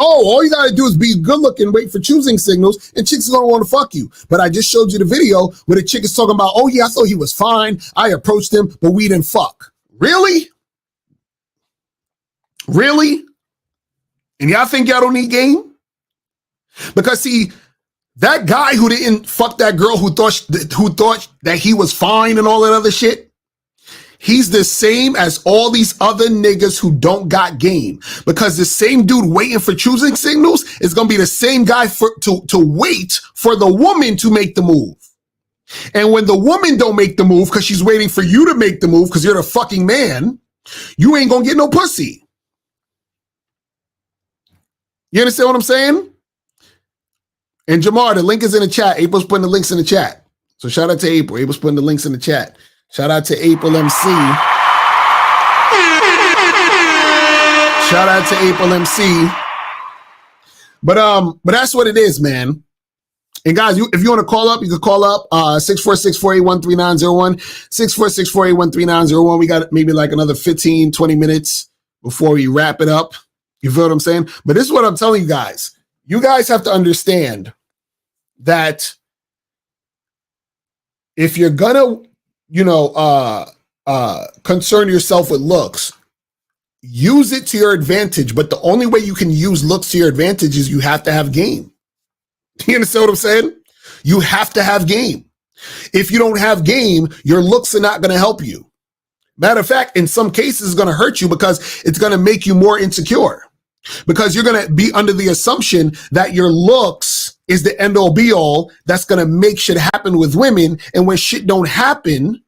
oh, all you gotta do is be good looking, wait for choosing signals, and chicks are gonna wanna fuck you. But I just showed you the video where the chick is talking about, oh yeah, I thought he was fine. I approached him, but we didn't fuck. Really? Really? And y'all think y'all don't need game? Because see, that guy who didn't fuck that girl who thought that he was fine and all that other shit, he's the same as all these other niggas who don't got game. Because the same dude waiting for choosing signals is gonna be the same guy to wait for the woman to make the move. And when the woman don't make the move because she's waiting for you to make the move because you're the fucking man, you ain't gonna get no pussy. You understand what I'm saying? And Jamar, the link is in the chat. April's putting the links in the chat. So shout out to April. April's putting the links in the chat. Shout out to April MC. Shout out to April MC. But that's what it is, man. And guys, if you want to call up, you can call up 646-481-3901, 646-481-3901. We got maybe like another 15, 20 minutes before we wrap it up. You feel what I'm saying? But this is what I'm telling you guys. You guys have to understand that if you're gonna, concern yourself with looks, use it to your advantage. But the only way you can use looks to your advantage is you have to have game. You understand what I'm saying? You have to have game. If you don't have game, your looks are not going to help you. Matter of fact, in some cases, it's going to hurt you because it's going to make you more insecure. Because you're going to be under the assumption that your looks is the end all be all that's going to make shit happen with women. And when shit don't happen,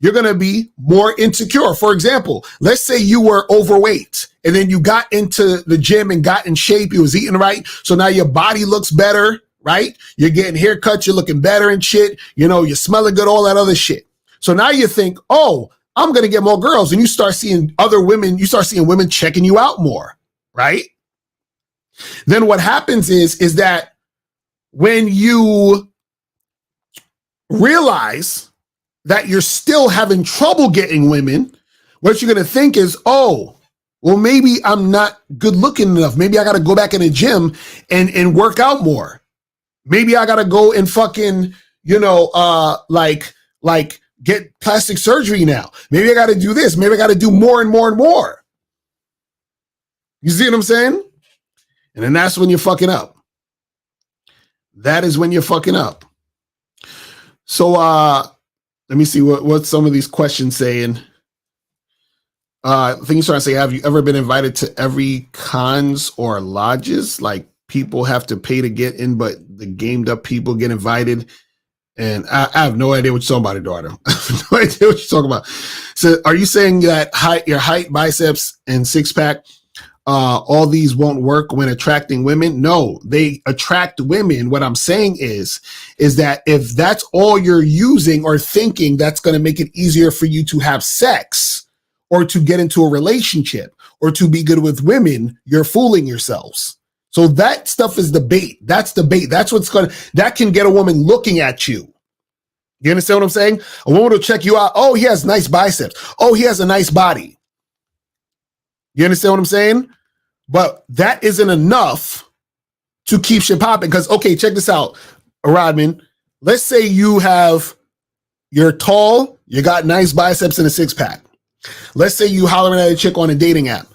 you're going to be more insecure. For example, let's say you were overweight and then you got into the gym and got in shape. You was eating right. So now your body looks better, right? You're getting haircuts. You're looking better and shit. You're smelling good, all that other shit. So now you think, oh, I'm going to get more girls. And you start seeing other women. You start seeing women checking you out more, right? Then what happens is that when you realize that you're still having trouble getting women, what you're going to think is, oh, well, maybe I'm not good looking enough. Maybe I got to go back in the gym and work out more. Maybe I got to go and fucking, like get plastic surgery now. Maybe I got to do this. Maybe I got to do more and more and more. You see what I'm saying? And then that's when you're fucking up. That is when you're fucking up. So, let me see what some of these questions saying. I think he's trying to say, have you ever been invited to every cons or lodges? Like people have to pay to get in, but the gamed up people get invited. And I have no idea what you're talking about, daughter. I have no idea what you're talking about. So are you saying that your height, biceps, and six pack, all these won't work when attracting women? No, they attract women. What I'm saying is that if that's all you're using or thinking, that's going to make it easier for you to have sex or to get into a relationship or to be good with women, you're fooling yourselves. So that stuff is the bait. That's the bait. That's that can get a woman looking at you. You understand what I'm saying? A woman will check you out. Oh, he has nice biceps. Oh, he has a nice body. You understand what I'm saying? But that isn't enough to keep shit popping. Because, okay, check this out, Rodman. Let's say you're tall, you got nice biceps and a six pack. Let's say you hollering at a chick on a dating app.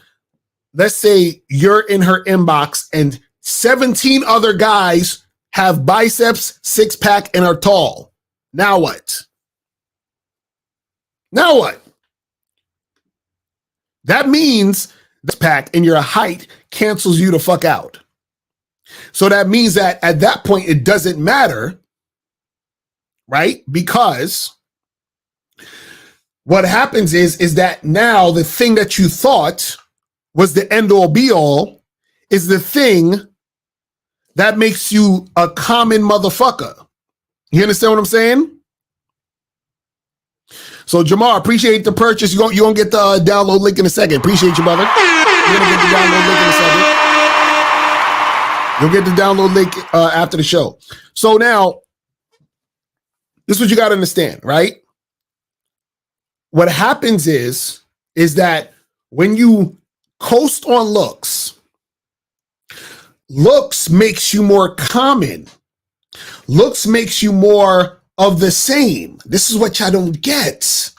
Let's say you're in her inbox and 17 other guys have biceps, six pack, and are tall. Now what? Now what? That means this pack and your height cancels you the fuck out. So that means that at that point, it doesn't matter, right? Because what happens is that now the thing that you thought was the end all be all is the thing that makes you a common motherfucker. You understand what I'm saying? So Jamar, appreciate the purchase. You're gonna get the download link in a second. Appreciate you, brother. You're gonna get the download link in a second. You'll get the download link after the show. So now, this is what you gotta understand, right? What happens is that when you coast on looks makes you more common. Looks makes you more of the same. This is what y'all don't get.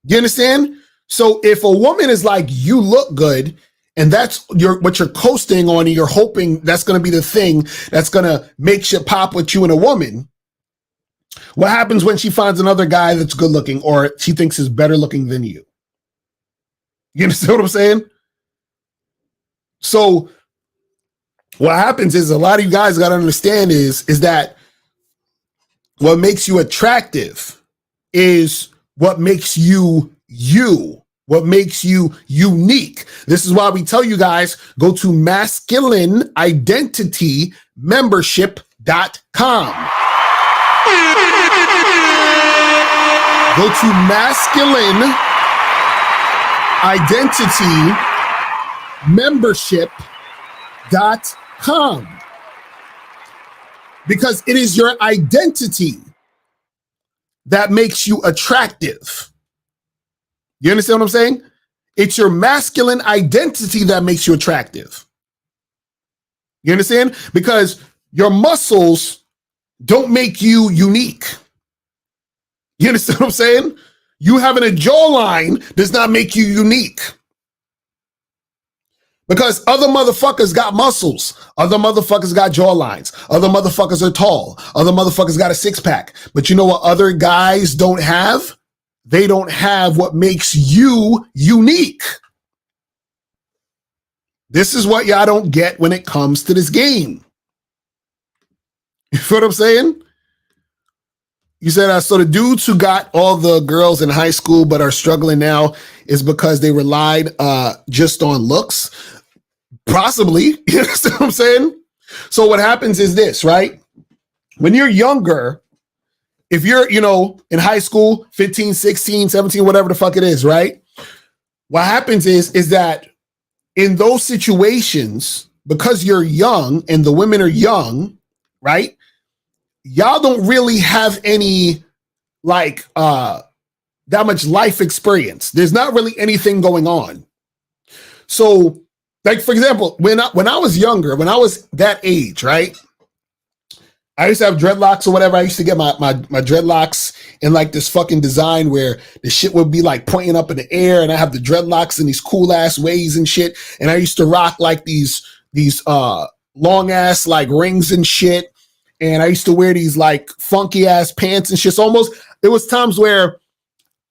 You understand? So if a woman is like, you look good, and that's what you're coasting on, and you're hoping that's going to be the thing that's going to make shit pop with you and a woman, what happens when she finds another guy that's good looking or she thinks is better looking than you? You understand what I'm saying? So what happens is a lot of you guys got to understand is that what makes you attractive is what makes you you, what makes you unique. This is why we tell you guys, go to masculineidentitymembership.com. Go to masculineidentitymembership.com. because it is your identity that makes you attractive. You understand what I'm saying? It's your masculine identity that makes you attractive. You understand? Because your muscles don't make you unique. You understand what I'm saying? You having a jawline does not make you unique. Because other motherfuckers got muscles. Other motherfuckers got jawlines. Other motherfuckers are tall. Other motherfuckers got a six-pack. But you know what other guys don't have? They don't have what makes you unique. This is what y'all don't get when it comes to this game. You feel what I'm saying? You said, so the dudes who got all the girls in high school but are struggling now is because they relied just on looks? Possibly. You understand what I'm saying? So what happens is this, right? When you're younger, if you're, in high school, 15, 16, 17, whatever the fuck it is, right? What happens is that in those situations, because you're young and the women are young, right? Y'all don't really have any that much life experience. There's not really anything going on. So, like, for example, when I was younger, when I was that age, right? I used to have dreadlocks or whatever. I used to get my dreadlocks in like this fucking design where the shit would be like pointing up in the air, and I have the dreadlocks in these cool ass ways and shit. And I used to rock like these long ass like rings and shit. And I used to wear these like funky ass pants and shit. So it was times where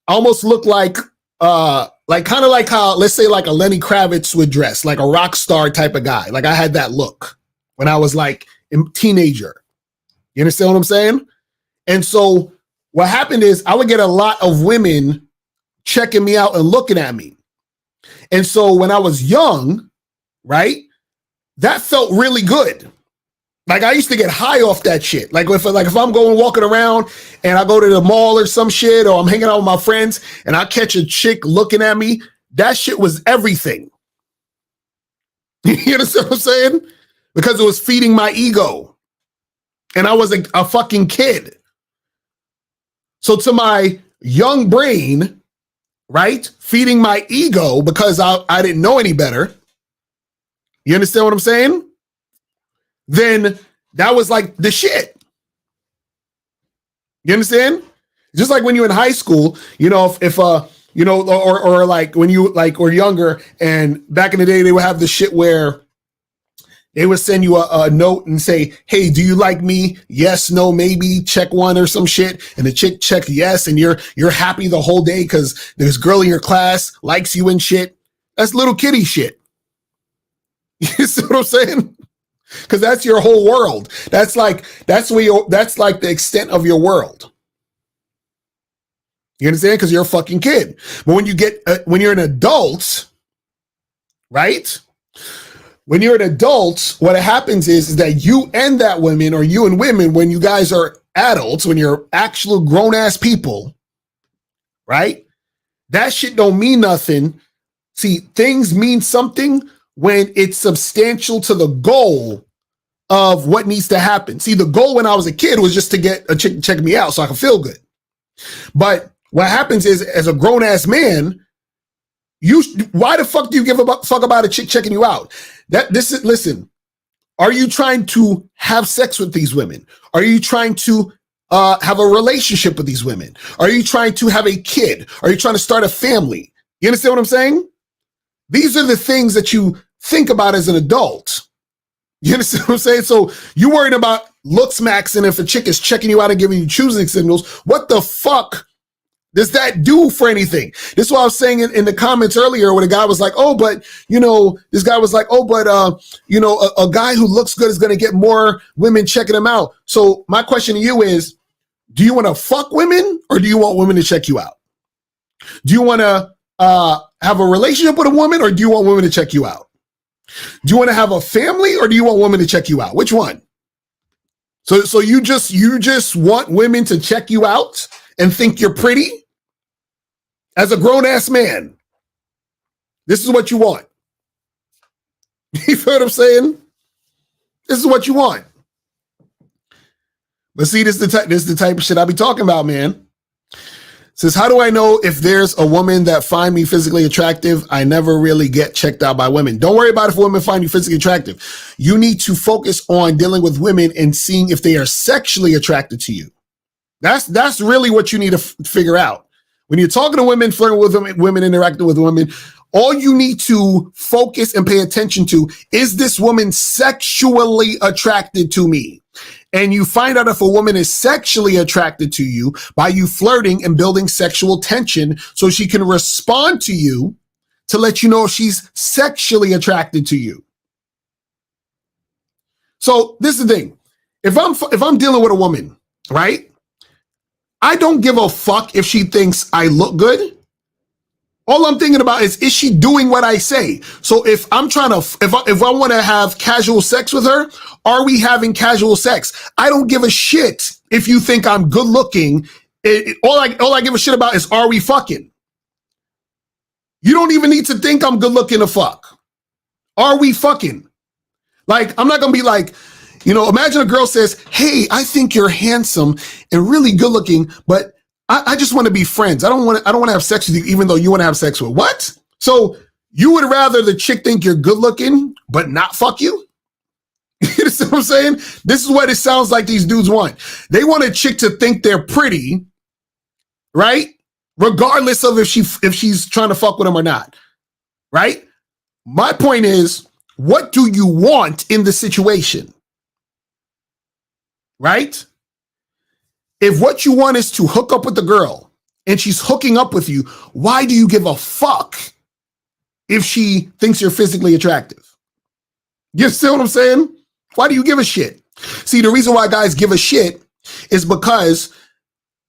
I almost looked like kind of like how, let's say, like a Lenny Kravitz would dress, like a rock star type of guy. Like I had that look when I was like a teenager. You understand what I'm saying? And so what happened is I would get a lot of women checking me out and looking at me. And so when I was young, right, that felt really good. Like I used to get high off that shit. Like if I'm going walking around and I go to the mall or some shit, or I'm hanging out with my friends and I catch a chick looking at me, that shit was everything. You understand what I'm saying? Because it was feeding my ego. And I was a fucking kid. So to my young brain, right, feeding my ego because I didn't know any better. You understand what I'm saying? Then that was like the shit. You understand? Just like when you're in high school, if or like when you like were younger, and back in the day they would have the shit where they would send you a note and say, hey, do you like me? Yes, no, maybe, check one or some shit. And the chick checked yes, and you're happy the whole day because this girl in your class likes you and shit. That's little kitty shit. You see what I'm saying? Because that's your whole world. That's like the extent of your world. You understand? Because you're a fucking kid. But when you're an adult, right? When you're an adult, what happens is that you and that woman, or you and women, when you guys are adults, when you're actual grown-ass people, right? That shit don't mean nothing. See, things mean something when it's substantial to the goal of what needs to happen. See, the goal when I was a kid was just to get a chick to check me out so I can feel good. But what happens is, as a grown-ass man, why the fuck do you give a fuck about a chick checking you out? Listen, are you trying to have sex with these women? Are you trying to have a relationship with these women? Are you trying to have a kid? Are you trying to start a family? You understand what I'm saying? These are the things that you think about as an adult. You understand what I'm saying? So you worried about looks, max, and if a chick is checking you out and giving you choosing signals, what the fuck does that do for anything? This is what I was saying in the comments earlier, where the guy was like, oh, but, this guy was like, oh, but, a guy who looks good is going to get more women checking him out. So my question to you is, do you want to fuck women, or do you want women to check you out? Do you want to have a relationship with a woman, or do you want women to check you out? Do you want to have a family, or do you want women to check you out? Which one? So you just want women to check you out and think you're pretty? As a grown-ass man, this is what you want. You feel what I'm saying? This is what you want. But see, this is the type of shit I be talking about, man. Says, how do I know if there's a woman that find me physically attractive? I never really get checked out by women. Don't worry about if women find you physically attractive. You need to focus on dealing with women and seeing if they are sexually attracted to you. That's really what you need to figure out. When you're talking to women, flirting with women, interacting with women, all you need to focus and pay attention to is this woman sexually attracted to me? And you find out if a woman is sexually attracted to you by you flirting and building sexual tension so she can respond to you to let you know if she's sexually attracted to you. So this is the thing. If I'm dealing with a woman, right? I don't give a fuck if she thinks I look good. All I'm thinking about is she doing what I say? So if I'm trying to, if I want to have casual sex with her, are we having casual sex? I don't give a shit if you think I'm good looking. All I give a shit about is, are we fucking? You don't even need to think I'm good looking to fuck. Are we fucking? Like, I'm not going to be like, imagine a girl says, hey, I think you're handsome and really good looking, but I just want to be friends. I don't want to have sex with you, even though you want to have sex with. What? So you would rather the chick think you're good looking, but not fuck you? You see what I'm saying? This is what it sounds like these dudes want. They want a chick to think they're pretty, right? Regardless of if she's trying to fuck with them or not, right? My point is, what do you want in the situation? Right? If what you want is to hook up with the girl and she's hooking up with you, why do you give a fuck if she thinks you're physically attractive? You see what I'm saying? Why do you give a shit? See, the reason why guys give a shit is because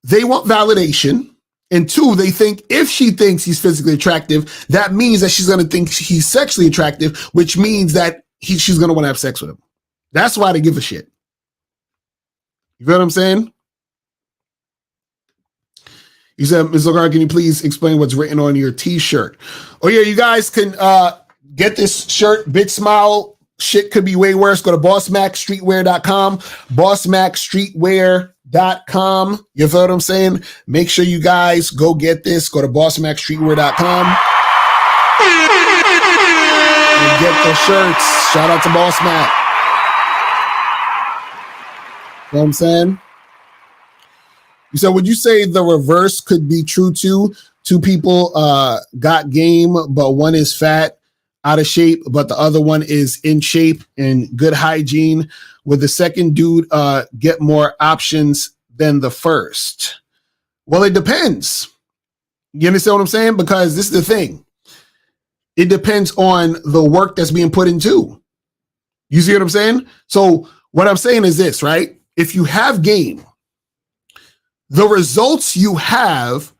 they want validation. And two, they think if she thinks he's physically attractive, that means that she's going to think he's sexually attractive, which means that she's going to want to have sex with him. That's why they give a shit. You feel what I'm saying? You said, Ms. Lagarde, can you please explain what's written on your t-shirt? Oh yeah, you guys can get this shirt, Bitch Smile. Shit could be way worse. Go to bossmaxstreetwear.com, bossmaxstreetwear.com. You feel what I'm saying? Make sure you guys go get this. Go to bossmaxstreetwear.com and get the shirts. Shout out to Boss Mac. You know what I'm saying? You said, would you say the reverse could be true too? Two people got game, but one is fat, out of shape, but the other one is in shape and good hygiene. Would the second dude get more options than the first? Well, it depends. You understand what I'm saying? Because this is the thing. It depends on the work that's being put into. You see what I'm saying? So what I'm saying is this, right? If you have game, the results you have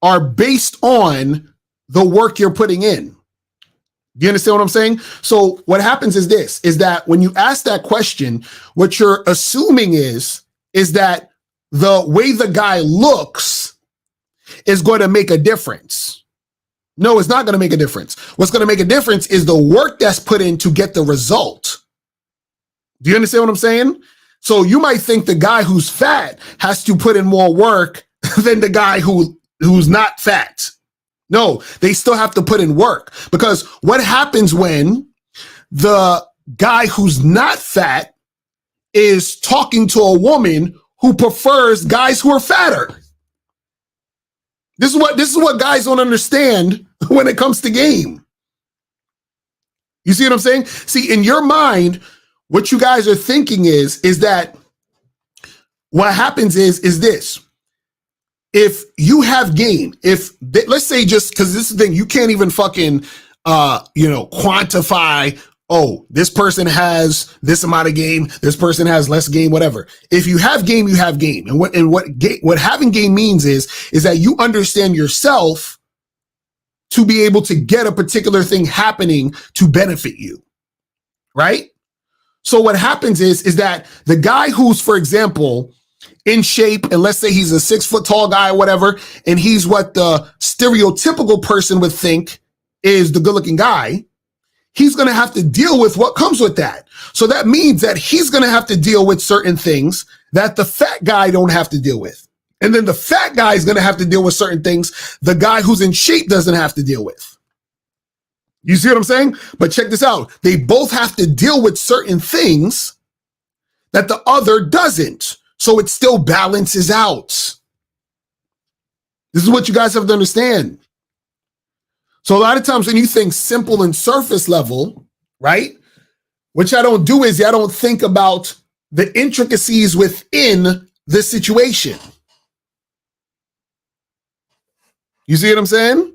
are based on the work you're putting in. Do you understand what I'm saying? So what happens is this, is that when you ask that question, what you're assuming is that the way the guy looks is going to make a difference. No, it's not going to make a difference. What's going to make a difference is the work that's put in to get the result. Do you understand what I'm saying? So you might think the guy who's fat has to put in more work than the guy who's not fat. No, they still have to put in work, because what happens when the guy who's not fat is talking to a woman who prefers guys who are fatter? This is what guys don't understand when it comes to game. You see what I'm saying? See, in your mind, what you guys are thinking is that what happens is this. If you have game, let's say, just because this is the thing, you can't even fucking, quantify, oh, this person has this amount of game, this person has less game, whatever. If you have game, you have game. And what having game means is that you understand yourself to be able to get a particular thing happening to benefit you, right? So what happens is that the guy who's, for example, in shape, and let's say he's a 6 foot tall guy or whatever, and he's what the stereotypical person would think is the good looking guy, he's going to have to deal with what comes with that. So that means that he's going to have to deal with certain things that the fat guy don't have to deal with. And then the fat guy is going to have to deal with certain things the guy who's in shape doesn't have to deal with. You see what I'm saying? But check this out. They both have to deal with certain things that the other doesn't. So it still balances out. This is what you guys have to understand. So a lot of times when you think simple and surface level, right? Which I don't do is I don't think about the intricacies within the situation. You see what I'm saying?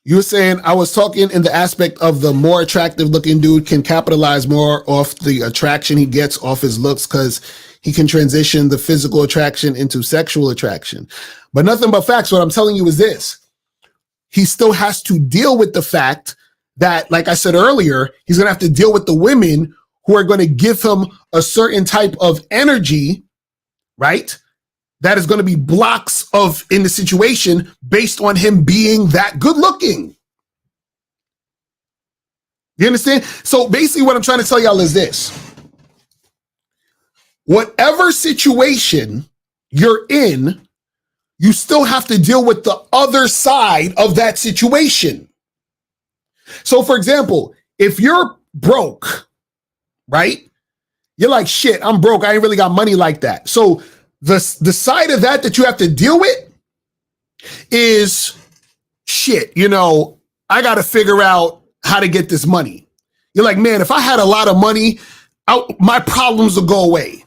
You were saying, I was talking in the aspect of the more attractive looking dude can capitalize more off the attraction he gets off his looks because he can transition the physical attraction into sexual attraction. But nothing but facts. What I'm telling you is this. He still has to deal with the fact that, like I said earlier, he's going to have to deal with the women who are going to give him a certain type of energy, right? That is going to be blocks of in the situation based on him being that good looking. You understand? So basically what I'm trying to tell y'all is this. Whatever situation you're in, you still have to deal with the other side of that situation. So for example, if you're broke, right? You're like, shit, I'm broke. I ain't really got money like that. So the side of that you have to deal with is shit, you know, I got to figure out how to get this money. You're like, man, if I had a lot of money, my problems would go away.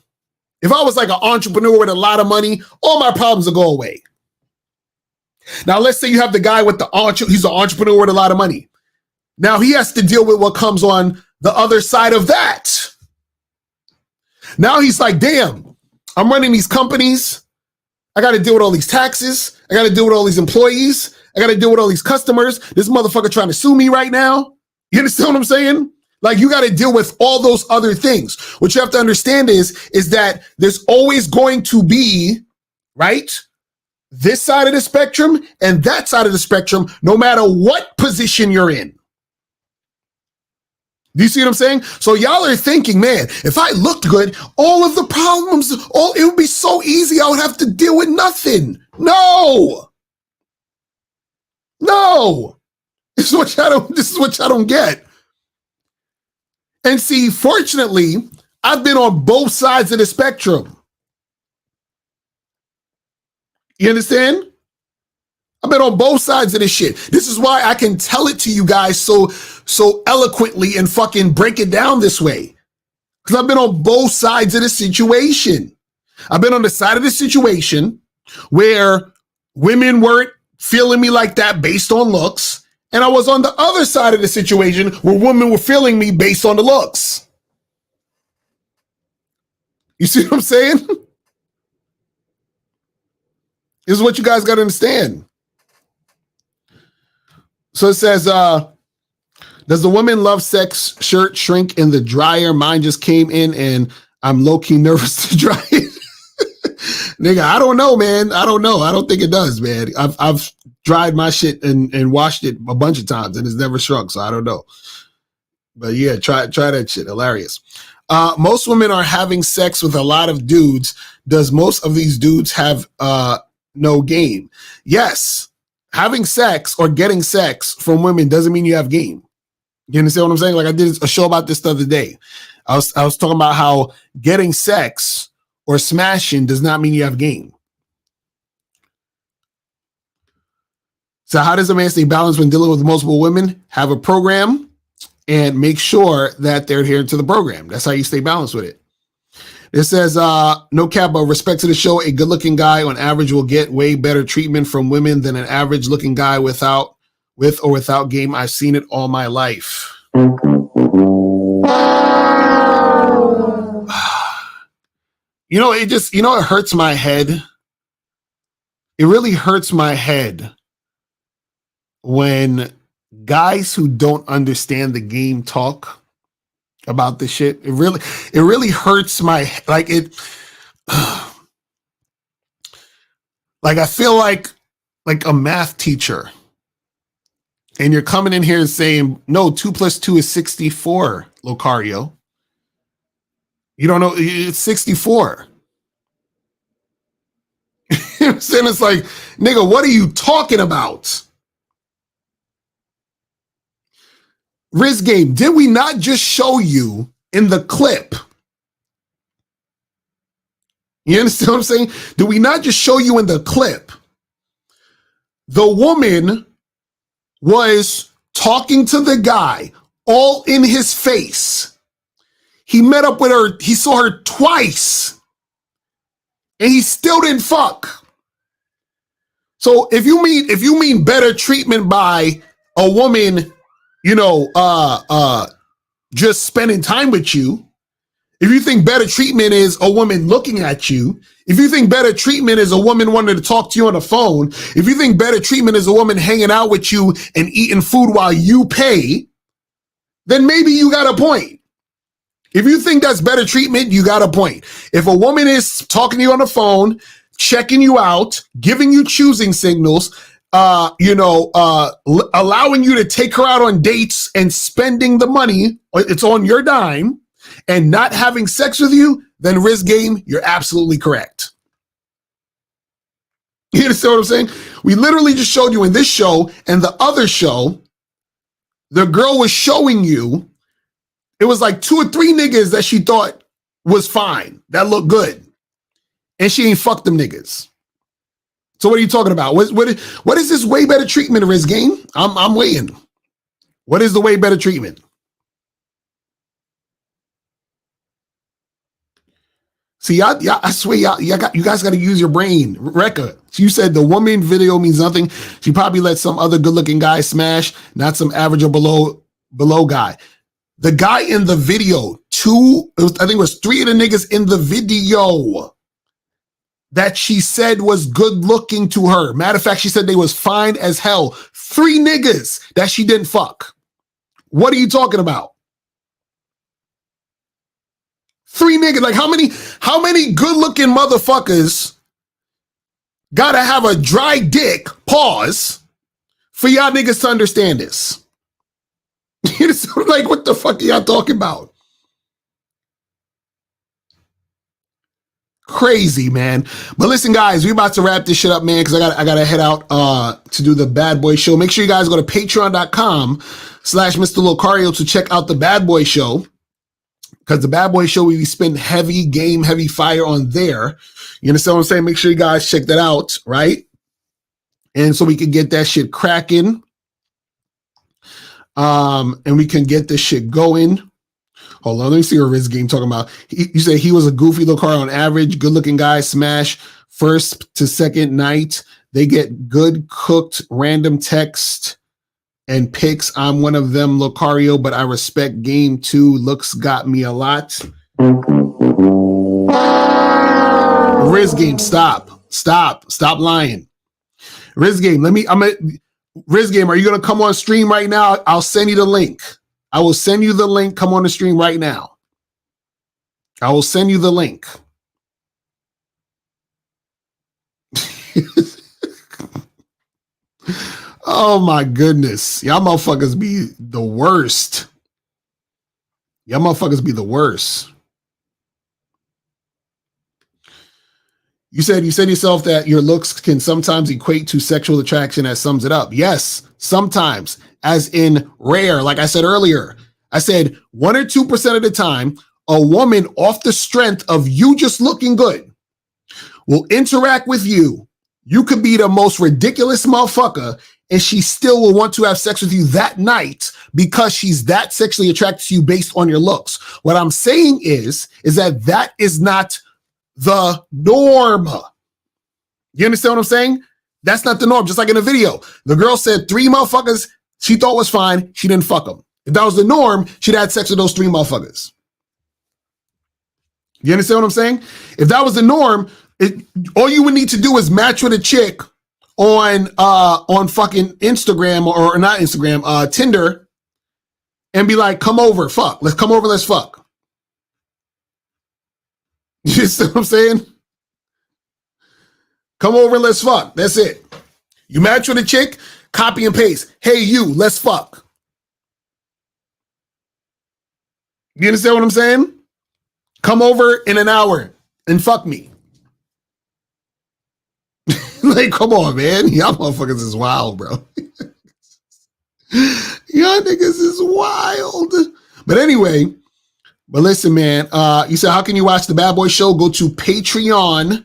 If I was like an entrepreneur with a lot of money, all my problems would go away. Now, let's say you have the guy with he's an entrepreneur with a lot of money. Now he has to deal with what comes on the other side of that. Now he's like, damn, I'm running these companies. I got to deal with all these taxes. I got to deal with all these employees. I got to deal with all these customers. This motherfucker trying to sue me right now. You understand what I'm saying? Like, you got to deal with all those other things. What you have to understand is that there's always going to be, right, this side of the spectrum and that side of the spectrum, no matter what position you're in. Do you see what I'm saying? So y'all are thinking, man, if I looked good, all of the problems, it would be so easy. I would have to deal with nothing. No. This is what y'all don't get. And see, fortunately, I've been on both sides of the spectrum. You understand? I've been on both sides of this shit. This is why I can tell it to you guys so eloquently and fucking break it down this way. Because I've been on both sides of the situation. I've been on the side of the situation where women weren't feeling me like that based on looks. And I was on the other side of the situation where women were feeling me based on the looks. You see what I'm saying? This is what you guys got to understand. So it says, does the woman love sex shirt shrink in the dryer? Mine just came in and I'm low-key nervous to dry it. Nigga, I don't know, man. I don't know. I don't think it does, man. I've dried my shit and washed it a bunch of times and it's never shrunk, so I don't know. But yeah, try that shit. Hilarious. Most women are having sex with a lot of dudes. Does most of these dudes have no game? Yes. Having sex or getting sex from women doesn't mean you have game. You understand what I'm saying? Like, I did a show about this the other day. I was talking about how getting sex or smashing does not mean you have game. So how does a man stay balanced when dealing with multiple women? Have a program and make sure that they're adhering to the program. That's how you stay balanced with it. It says, no cap, but respect to the show, a good-looking guy on average will get way better treatment from women than an average-looking guy with or without game. I've seen it all my life. You know, it hurts my head. It really hurts my head when guys who don't understand the game talk about this shit. It really hurts my, like, it, like, I feel like a math teacher, And you're coming in here saying, no, 2 + 2 is 64, Locario. You don't know, it's 64. You know what I'm saying? It's like, nigga, what are you talking about? Riz Game, did we not just show you in the clip? You understand what I'm saying? Did we not just show you in the clip? The woman was talking to the guy all in his face. He met up with her. He saw her twice and he still didn't fuck. So if you mean better treatment by a woman, you know, just spending time with you, if you think better treatment is a woman looking at you, if you think better treatment is a woman wanting to talk to you on the phone, if you think better treatment is a woman hanging out with you and eating food while you pay, then maybe you got a point. If you think that's better treatment, you got a point. If a woman is talking to you on the phone, checking you out, giving you choosing signals, allowing you to take her out on dates and spending the money, it's on your dime, and not having sex with you, then Riz Game, you're absolutely correct. You understand what I'm saying? We literally just showed you in this show and the other show, the girl was showing you, it was like 2 or 3 niggas that she thought was fine, that looked good. And she ain't fucked them niggas. So what are you talking about? What is this way better treatment, Riz Game? I'm waiting. What is the way better treatment? See, I swear, you guys got to use your brain. Rekka, you said the woman video means nothing. She probably let some other good-looking guy smash, not some average or below guy. The guy in the video, I think it was 3 of the niggas in the video that she said was good-looking to her. Matter of fact, she said they was fine as hell. 3 niggas that she didn't fuck. What are you talking about? 3 niggas, like how many good-looking motherfuckers gotta have a dry dick, pause, for y'all niggas to understand this? Like, what the fuck are y'all talking about? Crazy, man. But listen, guys, we about to wrap this shit up, man, because I gotta head out to do the Bad Boy Show. Make sure you guys go to patreon.com/Mr. Locario to check out the Bad Boy Show. Because the Bad Boy Show, we spend heavy game, heavy fire on there. You understand what I'm saying? Make sure you guys check that out, right? And so we can get that shit cracking. And we can get this shit going. Hold on, let me see what Riz Game talking about. You said he was a goofy Locario on average, good-looking guy, smash first to second night. They get good cooked random text and pics. I'm one of them, Locario, but I respect game too. Looks got me a lot. Riz Game, stop lying. Riz Game, Riz Game, are you gonna come on stream right now? I'll send you the link. I will send you the link. Come on the stream right now. I will send you the link. Oh my goodness. Y'all motherfuckers be the worst. Y'all motherfuckers be the worst. You said yourself that your looks can sometimes equate to sexual attraction. That sums it up. Yes, sometimes, as in rare. Like I said earlier, I said 1 or 2% of the time, a woman off the strength of you just looking good will interact with you. You could be the most ridiculous motherfucker and she still will want to have sex with you that night because she's that sexually attracted to you based on your looks. What I'm saying is that is not the norm. You understand what I'm saying? That's not the norm. Just like in the video, the girl said 3 motherfuckers she thought was fine. She didn't fuck them. If that was the norm, she'd had sex with those 3 motherfuckers. You understand what I'm saying? If that was the norm, all you would need to do is match with a chick on fucking Instagram or not Instagram, Tinder, and be like, come over, fuck. Let's come over, let's fuck. You see what I'm saying? Come over and let's fuck. That's it. You match with a chick, Copy and paste. Hey, you, let's fuck. You understand what I'm saying? Come over in an hour and fuck me. Like, come on, man. Y'all motherfuckers is wild, bro. Y'all niggas is wild. But anyway, but listen, man. You said, how can you watch the Bad Boy Show? Go to patreon.com/Mr.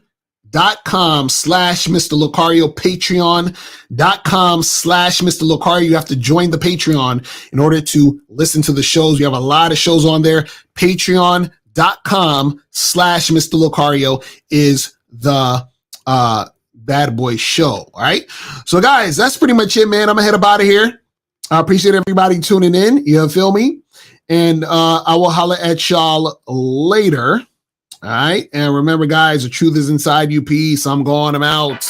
Locario. Patreon.com/Mr. Locario. You have to join the Patreon in order to listen to the shows. We have a lot of shows on there. Patreon.com/Mr. Locario is the Bad Boy Show. All right. So guys, that's pretty much it, man. I'm gonna head up out of here. I appreciate everybody tuning in. You feel me? And I will holler at y'all later. All right. And remember, guys, the truth is inside you. Peace. I'm going. I'm out.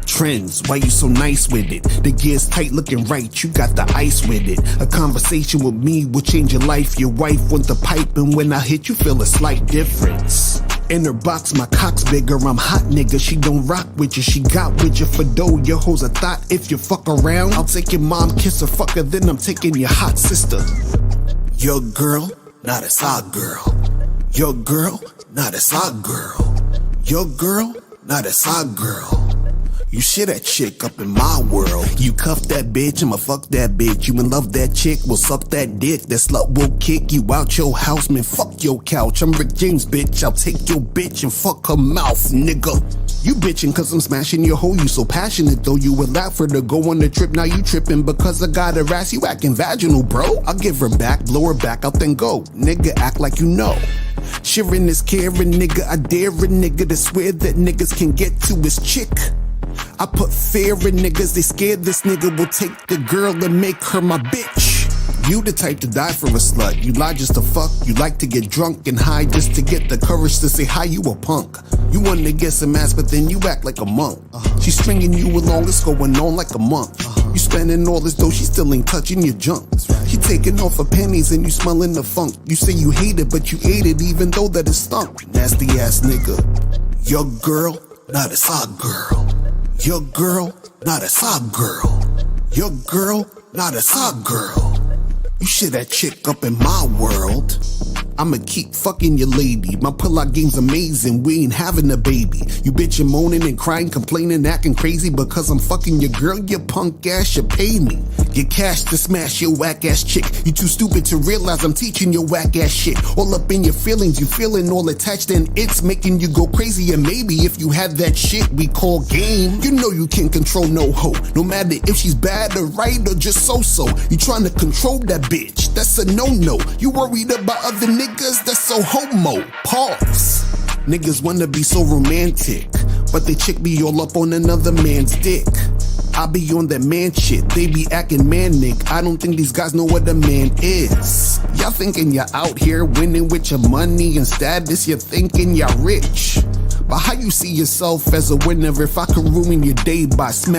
Trends, why you so nice with it? The gear's tight, looking right, you got the ice with it. A conversation with me will change your life. Your wife wants the pipe, and when I hit, you feel a slight difference. In her box, my cock's bigger, I'm hot nigga. She don't rock with you, she got with you for dough. Your hoes a thought, if you fuck around, I'll take your mom, kiss her, fuck her, then I'm taking your hot sister. Your girl, not a side girl. Your girl, not a side girl. Your girl, not a side girl. You shit that chick up in my world. You cuff that bitch, I'ma fuck that bitch. You in love that chick, will suck that dick. That slut will kick you out your house, man, fuck your couch. I'm Rick James, bitch, I'll take your bitch and fuck her mouth, nigga. You bitching cause I'm smashing your hoe, you so passionate though. You would laugh for her to go on the trip, now you tripping because I got her ass, you acting vaginal, bro. I'll give her back, blow her back out, then go. Nigga, act like you know. Sharing is caring, nigga, I dare a nigga to swear that niggas can get to his chick. I put fear in niggas, they scared this nigga will take the girl and make her my bitch. You the type to die for a slut. You lie just to fuck. You like to get drunk and high just to get the courage to say hi, you a punk. You want to get some ass, but then you act like a monk. She's stringing you along, it's going on like a month. You spending all this dough, she still ain't touching your junk. She taking off her pennies and you smelling the funk. You say you hate it, but you ate it even though that it stunk. Nasty ass nigga. Your girl, not a side girl. Your girl, not a side girl. Your girl, not a side girl. You shit that chick up in my world. I'ma keep fucking your lady. My pull-out game's amazing, we ain't having a baby. You bitchin' moaning and crying, complaining, acting crazy because I'm fucking your girl, you punk ass should pay me. Get cash to smash your whack ass chick. You too stupid to realize I'm teaching your whack ass shit. All up in your feelings, you feeling all attached and it's making you go crazy. And maybe if you had that shit we call game, you know you can't control no hoe. No matter if she's bad or right or just so-so. You trying to control that bitch, that's a no-no. You worried about other niggas, that's so homo. Pause. Niggas wanna be so romantic, but they chick be all up on another man's dick. I be on that man shit, they be acting manic. I don't think these guys know what a man is. Y'all thinking you're out here winning with your money and status, you're thinking you're rich. But how you see yourself as a winner if I could ruin your day by smashing